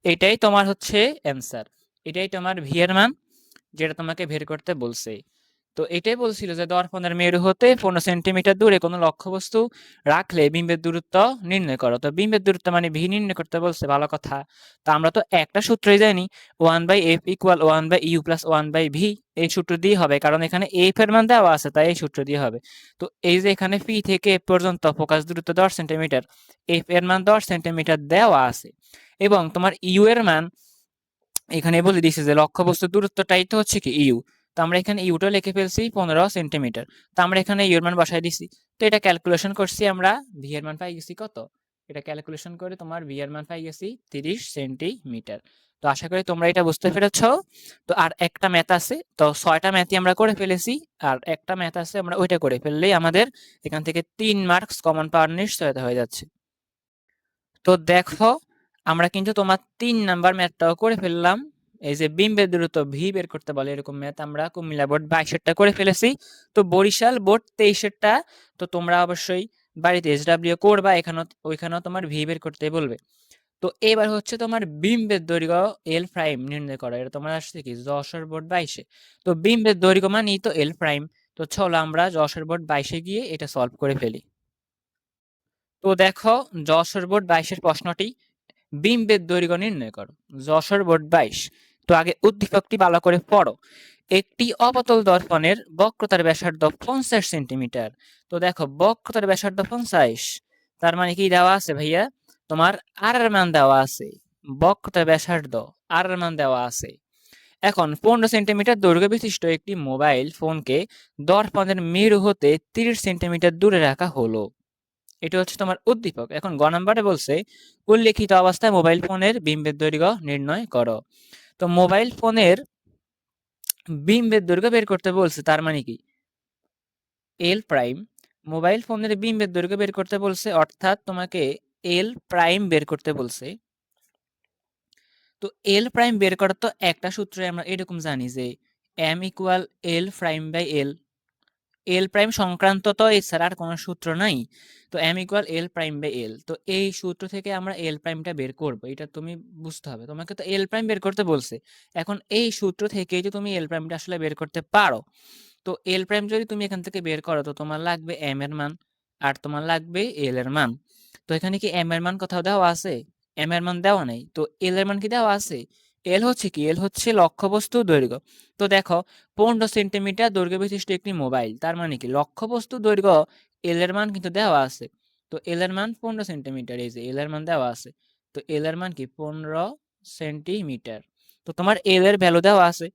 S1: এটাই তোমার হচ্ছে অ্যান্সার। এটাই তোমার ভি এর মান, যেটা তোমাকে বের করতে বলছে। তো এটাই বলছিল যে দর্পণের মেরু হতে 15 সেন্টিমিটার দূরে কোনো লক্ষ্যবস্তু রাখলে বিম্বের দূরত্ব নির্ণয় করো। তো বিম্বের দূরত্ব মানে ভি নির্ণয় করতে বলছে, ভালো কথা। তো আমরা তো একটা সূত্রই জানি, 1/এফ ইকুয়াল 1/ইউ প্লাস 1/ভি। এই সূত্র দিয়ে হবে, কারণ এখানে এফ এর মান দেওয়া আছে, তাই এই সূত্র দিয়ে হবে। তো এই যে এখানে পি থেকে এফ পর্যন্ত ফোকাস দূরত্ব 10 সেন্টিমিটার, এফ এর মান 10 সেন্টিমিটার দেওয়া আছে, এবং তোমার ইউ এর মান এখানে বলে দিছে যে লক্ষ্যবস্তুর দূরত্বটাই তো হচ্ছে কি ইউ। তো আমরা এখানে ইউটা লিখে ফেলছি 15 সেন্টিমিটার। তো আমরা এখানে ইউর মান বসাই দিছি। তো এটা ক্যালকুলেশন করছি আমরা, ভি এর মান পাই গেছি কত? এটা ক্যালকুলেশন করে তোমার ভি এর মান পাই গেছি 30 সেন্টিমিটার। তো আশা করি তোমরা এটা বুঝতে পেরেছো। তো আর একটা ম্যাথ আছে, তো 6টা ম্যাথই আমরা করে ফেলেছি, আর একটা ম্যাথ আছে, আমরা ওইটা করে ফেললেই আমাদের এখান থেকে 3 মার্কস কমন পাওয়ার নিশ্চয়তা হয়ে যাচ্ছে। তো দেখো, আমরা কিন্তু তোমার 3 নাম্বার ম্যাথটাও করে ফেললাম। এই যে বিম্বের দূরত্ব ভি বের করতে বলে এরকম ম্যাথ আমরা কুমিল্লা বোর্ড 22-এরটা করে ফেলেছি। তো বরিশাল বোর্ড 23-এরটা তো তোমরা অবশ্যই বাড়িতে এসডব্লিউ করবা, ওইখানেও তোমার ভি বের করতে বলবে। তো এবার হচ্ছে তোমার বিম্বের দৈর্ঘ্য এল প্রাইম নির্ণয় করা, এটা তোমার আসছে কি যশোর বোর্ড 22-এ। তো বিম্বের দৈর্ঘ্য মানেই তো এল প্রাইম। তো চলো আমরা যশোর বোর্ড 22-এ গিয়ে এটা সলভ করে ফেলি। তো দেখো, যশোর বোর্ড 22-এর প্রশ্নটি, বিম্বের দৈর্ঘ্য নির্ণয় করো। যশোর বোর্ড 22। তো আগে উদ্দীপকটি ভালো করে পড়ো। একটি অবতল দর্পণের বক্রতার ব্যাসার্ধ 50 সেন্টিমিটার। তো দেখো, বক্রতার ব্যাসার্ধ 50, তার মানে কি দেওয়া আছে ভাইয়া? তোমার আর এর মান দেওয়া আছে, বক্রতার ব্যাসার্ধ আর এর মান দেওয়া আছে। এখন 15 সেন্টিমিটার দৈর্ঘ্য বিশিষ্ট একটি মোবাইল ফোনকে দর্পণের মেরু হতে 30 সেন্টিমিটার দূরে রাখা হলো। এটা হচ্ছে তোমার উদ্দীপক। এখন গ নাম্বারে বলছে উল্লেখিত অবস্থায় মোবাইল ফোনের বিম্বের দৈর্ঘ্য নির্ণয় করো। তো মোবাইল ফোনের বিম্বের দৈর্ঘ্য বের করতে বলছে, তার মানে কি এল প্রাইম। মোবাইল ফোনের বিম্বের দৈর্ঘ্য বের করতে বলছে, অর্থাৎ তোমাকে এল প্রাইম বের করতে বলছে। তো এল প্রাইম বের করার তো একটা সূত্রে আমরা এরকম জানি যে m equal l prime by l. L prime সংক্রান্ত তো এছাড়া আর কোনো সূত্র নাই। তো m equal l prime by l. তো এই সূত্র থেকে আমরা এল প্রাইমটা বের করব, এটা তুমি বুঝতে হবে। তোমাকে তো এল প্রাইম বের করতে বলছে, এখন এই সূত্র থেকেই যে তুমি এল প্রাইমটা আসলে বের করতে পারো। তো এল প্রাইম যদি তুমি এখান থেকে বের করো, তো তোমার লাগবে এম এর মান, আর তোমার লাগবে এল এর মান। তো এখানে কি এম এর মান কোথাও দেওয়া আছে? এম এর মান দেওয়া নেই। তো এল এর মান কি দেওয়া আছে? এল হচ্ছে কি, এল হচ্ছে লক্ষ্যবস্তুর দৈর্ঘ্য। তো দেখো, 15 সেন্টিমিটার দৈর্ঘ্য বিশিষ্ট একটি মোবাইল, তার মানে কি লক্ষ্যবস্তু দৈর্ঘ্য এল এর মান কিন্তু দেওয়া আছে। তো এল এর মান 15 সেন্টিমিটার, এই যে এল এর মান দেওয়া আছে। তো এল এর মান কি 15 সেন্টিমিটার। তো তোমার এল এর ভ্যালু দেওয়া আছে,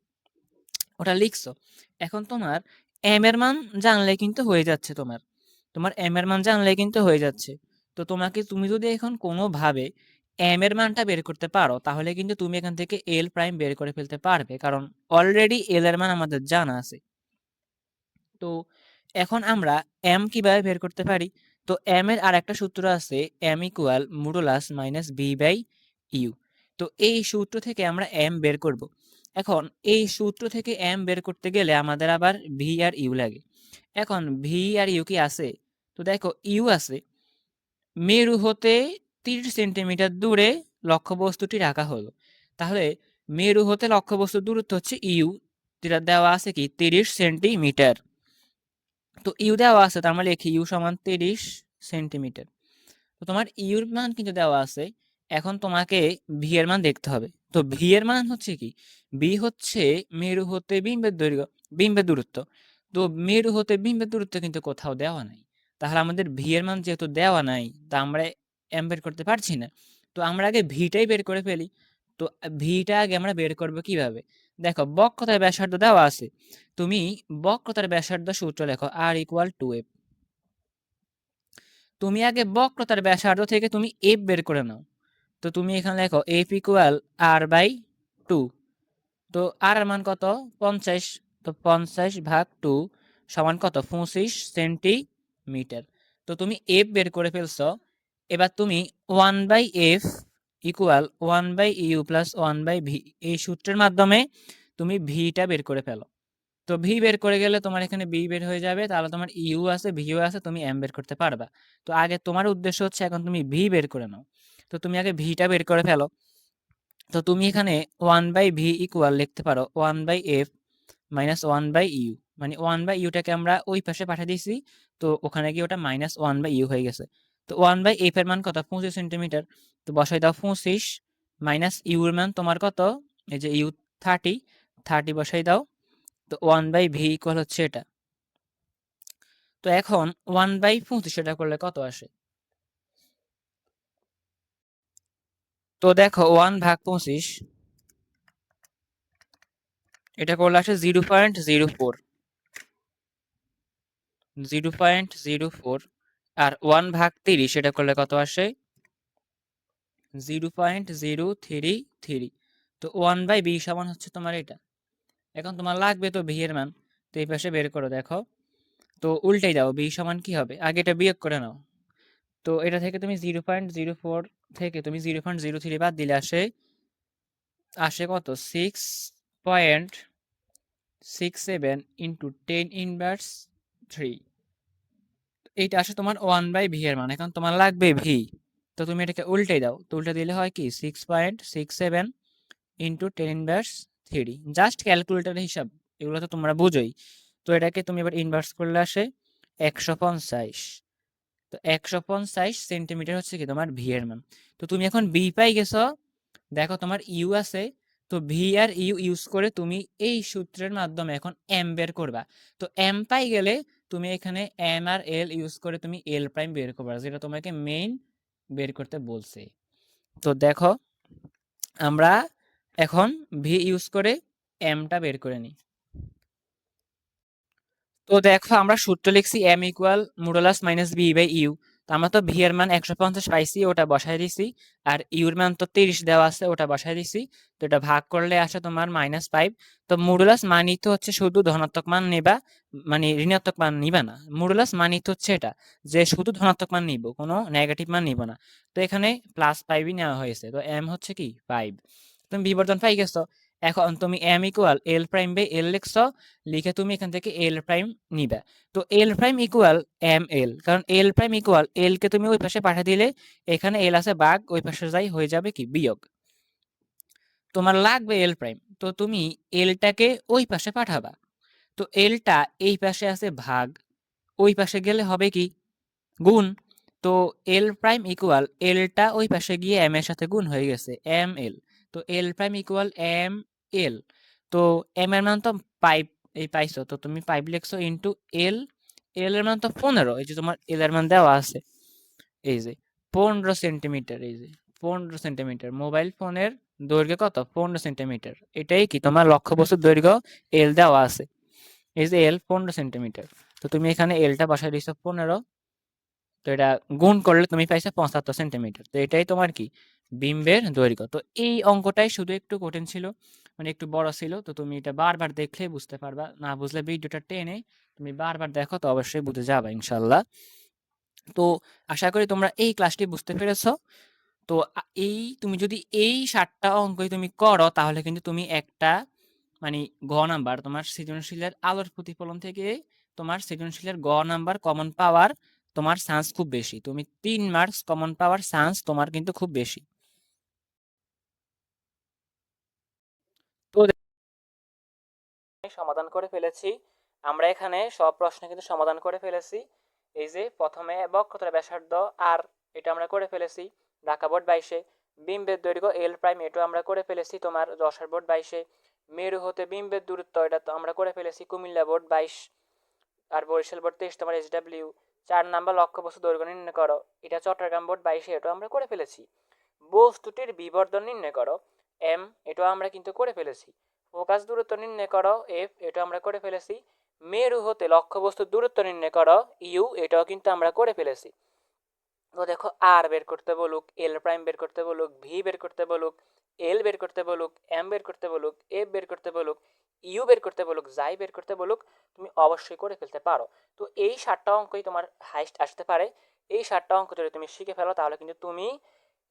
S1: ওটা লিখছো। এখন তোমার এম এর মান জানলে কিন্তু হয়ে যাচ্ছে, তোমার এম এর মান জানলে কিন্তু হয়ে যাচ্ছে। তো তুমি যদি এখন কোনোভাবে এম এর মানটা বের করতে পারো, তাহলে কিন্তু তুমি এখান থেকে এল প্রাইম বের করে ফেলতে পারবে, কারণ অলরেডি এল এর মান আমাদের জানা আছে। তো এখন আমরা এম কিভাবে বের করতে পারি? তো এম এর আর একটা সূত্র আছে, m equal modulus minus B by u. তো এই সূত্র থেকে আমরা এম বের করব। এখন এই সূত্র থেকে এম বের করতে গেলে আমাদের আবার ভি আর ইউ লাগে। এখন ভি আর ইউ কি আছে? তো দেখো ইউ আছে, মেরু হতে 30 সেন্টিমিটার দূরে লক্ষ্যবস্তুটি রাখা হলো। তাহলে মেরু হতে লক্ষ্যবস্তুর দূরত্ব হচ্ছে ইউ, যেটা দেওয়া আছে কি 30 সেন্টিমিটার। তো ইউ দেওয়া আছে, তার মানে লিখি ইউ সমান 30 সেন্টিমিটার। তো তোমার ইউর মান কিন্তু দেওয়া আছে। এখন তোমাকে ভি এর মান দেখতে হবে। তো ভি এর মান হচ্ছে কি, বি হচ্ছে মেরু হতে বিম্বের দৈর্ঘ্য, বিম্বের দূরত্ব। তো মেরু হতে বিম্বের দূরত্ব কিন্তু কোথাও দেওয়া নাই, তাহলে আমাদের ভি এর মান যেহেতু দেওয়া নাই, তা আমরা এম বের করতে পারছি না। তো আমরা আগে ভিটাই বের করে ফেলি। তো ভিটা আগে আমরা বের করবো কিভাবে? দেখো বক্রতার ব্যাসার্ধ দেওয়া আছে, তুমি বক্রতার ব্যাসার্ধ সূত্র লেখো আর ইকুয়াল টু এফ। তুমি আগে বক্রতার ব্যাসার্ধ থেকে তুমি এফ বের করে নাও। তো তুমি এখানে লেখো f equal r by two. তো আর এর মান কত? 50। তো 50 ভাগ 2 সমান কত? 25 সেন্টিমিটার। তো তুমি এফ বের করে ফেলছো। এবার তুমি 1 by f equal 1 by u plus 1 by v, এই সূত্রের মাধ্যমে তুমি ভিটা বের করে ফেলো। তো ভি বের করে গেলে তোমার এখানে বি বের হয়ে যাবে, তাহলে তোমার ইউ আছে, ভিও আছে, তুমি এম বের করতে পারবা। তো আগে তোমার উদ্দেশ্য হচ্ছে এখন তুমি ভি বের করে নাও। তো তুমি আগে ভিটা বের করে ফেলো। তো তুমি এখানে 1 বাই ভি ইকুয়াল লিখতে পারো 1 by f minus 1 by u, মানে 1 বাই ইউটাকে আমরা ওই পাশে পাঠিয়ে দিয়েছি। তো ওখানে গিয়ে ওটা মাইনাস 1 বাই ইউ হয়ে গেছে। তো 1 বাই এফ এর মান কত? 25 সেন্টিমিটার। তো বসাই দাও 25 মাইনাস ইউ এর মান তোমার কত? এই যে ইউ 30, 30 বসাই দাও। তো 1 বাই ভি ইকুয়াল হচ্ছে এটা। তো এখন 1 বাই 25 এটা করলে কত আসে? তো দেখো 1 ভাগ 25 এটা করলে আসে 0.04, 0.04। আর 1 ভাগ 30 এটা করলে কত আসে? 0.033। তো 1 বাই বি সমান হচ্ছে তোমার এটা। এখন তোমার লাগবে তো ভি এর মান। তো এই পাশে বের করো, দেখো। তো উল্টাই দাও, বি সমান কি হবে? আগে এটা বিয়োগ করে নাও। তো এটা থেকে তুমি 0.04 থেকে তুমি 0.03 বাদ দিলে আসে আসে কত? 6.67 ইন্টু 10 ইনভার্স 3। এইটা আসে তোমার 1 বাই ভি এর মান। এখন তোমার লাগবে ভি। তো তুমি এটাকে উল্টে দাও। তো উল্টে দিলে হয় কি 6.67 ইন্টু 10 ইনভার্স 3। জাস্ট ক্যালকুলেটরের হিসাব, এগুলো তো তোমরা বুঝোই। তো এটাকে তুমি এবার ইনভার্স করলে আসে 150। তো 150 সেন্টিমিটার হচ্ছে কি তোমার ভি এর মান। তো তুমি এখন বি পাই গেছো। দেখো তোমার ইউ আছে। তো ভি আর ইউ ইউজ করে তুমি এই সূত্রের মাধ্যমে এখন এম বের করবা। তো এম পাই গেলে তুমি এখানে এম আর এল ইউজ করে তুমি এল প্রাইম বের করবা, যেটা তোমাকে মেইন বের করতে বলছে। তো দেখো আমরা এখন ভি ইউজ করে এমটা বের করে নিই। তো দেখো আমরা সূত্র লিখছি m equal modulus minus B by u. তো আমরা তো ভি এর মান 150 পাইছি, ওটা বসাই দিছি। আর ইউর মান তো 30 দেওয়া আছে, ওটা বসাই দিছি। তো এটা ভাগ করলে আসে তোমার -5। তো মডুলাস মানই তো হচ্ছে শুধু ধনাত্মক মান নেবা, মানে ঋণাত্মক মান নিবা না। মডুলাস মানই তো হচ্ছে এটা, যে শুধু ধনাত্মক মান নিব, কোনো নেগেটিভ মান নিব না। তো এখানে +5ই নেওয়া হয়েছে। তো এম হচ্ছে কি 5। তুমি বিবর্ধন পাই গেছো। এখন তুমি m equal l prime by l লিখছো, লিখে তুমি এখান থেকে এল প্রাইম নিবা। তো l prime equal m l, কারণ এল প্রাইম ইকুয়াল এল কে তুমি ওই পাশে পাঠিয়ে দিলে এখানে এল আছে ভাগ, ওই পাশে যাই হয়ে যাবে কি বিয়োগ। তোমার লাগবে এল প্রাইম, তো তুমি এলটাকে ওই পাশে পাঠাবা। তো এলটা এই পাশে আছে ভাগ, ওই পাশে গেলে হবে কি গুণ। তো এল প্রাইম ইকুয়াল এলটা ওই পাশে গিয়ে এম এর সাথে গুণ হয়ে গেছে এম এল। তো এল প্রাইম ইকুয়াল এম এল। তো এম এর মান তো পাইপ, এই পাইছো, তো তুমি পাইপ লিখছো ইন্টু এল। এল এর মান তো 15, এই যে তোমার এল এর মান দেওয়া আছে, এই যে 15 সেন্টিমিটার, এই যে 15 সেন্টিমিটার। মোবাইল ফোনের দৈর্ঘ্য কত 15 সেন্টিমিটার। এটাই কি তোমার লক্ষ্যবস্তুর দৈর্ঘ্য এল দেওয়া আছে। এই যে এল 15 সেন্টিমিটার। তো তুমি এখানে এলটা বসাই দিছো 15। তো এটা গুণ করলে তুমি পাইছো 75 সেন্টিমিটার। তো এটাই তোমার কি বিম্বের দৈর্ঘ্য। তো এই অঙ্কটাই শুধু একটু কঠিন ছিল, মানে একটু বড় ছিল। তো তুমি এটা বারবার দেখলেই বুঝতে পারবা, না বুঝলে ভিডিওটা টেনে তুমি বারবার দেখো, তো অবশ্যই বুঝে যাবা ইনশাল্লাহ। তো আশা করি তোমরা এই ক্লাসটি বুঝতে পেরেছো। তো এই তুমি যদি এই 7টা অঙ্কই তুমি করো, তাহলে কিন্তু তুমি একটা মানে গ নাম্বার তোমার সৃজনশীলের আলোর প্রতিফলন থেকে তোমার সৃজনশীলের গ নাম্বার কমন পাওয়ার তোমার চান্স খুব বেশি। তুমি 3 মার্কস কমন পাওয়ার চান্স তোমার কিন্তু খুব বেশি। তো সমাধান করে ফেলেছি। আমরা এখানে সব প্রশ্ন কিন্তু সমাধান করে ফেলেছি। এই যে প্রথমে বক্রতলের ব্যাসার্ধ আর, এটা আমরা করে ফেলেছি ঢাকা বোর্ড 22-এ। বিম্বের দৈর্ঘ্য এল প্রাইম, এটা আমরা করে ফেলেছি তোমার যশোর বোর্ড 22-এ। মেরু হতে বিম্বের দূরত্ব, এটা তো আমরা করে ফেলেছি কুমিল্লা বোর্ড 22। আর বরিশাল বোর্ড 23 তোমার SW। 4 নাম্বার লক্ষ্যবস্তু দৈর্ঘ্য নির্ণয় করো, এটা চট্টগ্রাম বোর্ড 22-এ, এটা আমরা করে ফেলেছি। বস্তুটির বিবর্ধন নির্ণয় করো, এম, এটা আমরা কিন্তু করে ফেলেছি। ফোকাস দূরত্ব নির্ণয় করো, এফ, এটা আমরা করে ফেলেছি। মেরু হতে লক্ষ্যবস্তুর দূরত্ব নির্ণয় করো, ইউ, এটাও কিন্তু আমরা করে ফেলেছি। তো দেখো আর বের করতে বলুক, এল প্রাইম বের করতে বলুক, ভি বের করতে বলুক, এল বের করতে বলুক, এম বের করতে বলুক, এফ বের করতে বলুক, ইউ বের করতে বলুক, যাই বের করতে বলুক, তুমি অবশ্যই করে ফেলতে পারো। তো এই 7টা অঙ্কই তোমার হাইস্ট আসতে পারে। এই 7টা অঙ্ক যদি তুমি শিখে ফেলো, তাহলে কিন্তু তুমি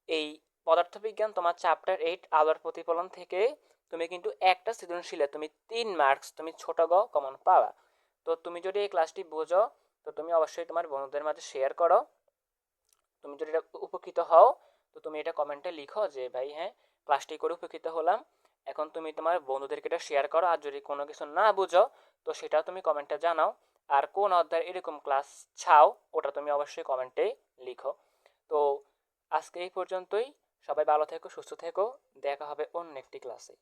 S1: এই পদার্থবিজ্ঞান তোমার চ্যাপ্টার 8 আলোর প্রতিফলন থেকে তুমি কিন্তু একটা সৃজনশীলে তুমি 3 মার্কস তুমি ছোট গ কমন পাবা। তো তুমি যদি এই ক্লাসটি বোঝো, তো তুমি অবশ্যই তোমার বন্ধুদের মাঝে শেয়ার করো। তুমি যদি এটা উপকৃত হও, তো তুমি এটা কমেন্টে লিখো যে ভাই হ্যাঁ, ক্লাসটি করে উপকৃত হলাম। এখন তুমি তোমার বন্ধুদেরকে এটা শেয়ার করো। আর যদি কোনো কিছু না বুঝো, তো সেটাও তুমি কমেন্টে জানাও। আর কোন অধ্যায়ের এরকম ক্লাস চাও, ওটা তুমি অবশ্যই কমেন্টে লিখো। তো আজকে এই পর্যন্তই। সবাই ভালো থেকো, সুস্থ থেকো। দেখা হবে অন্য একটি ক্লাসে।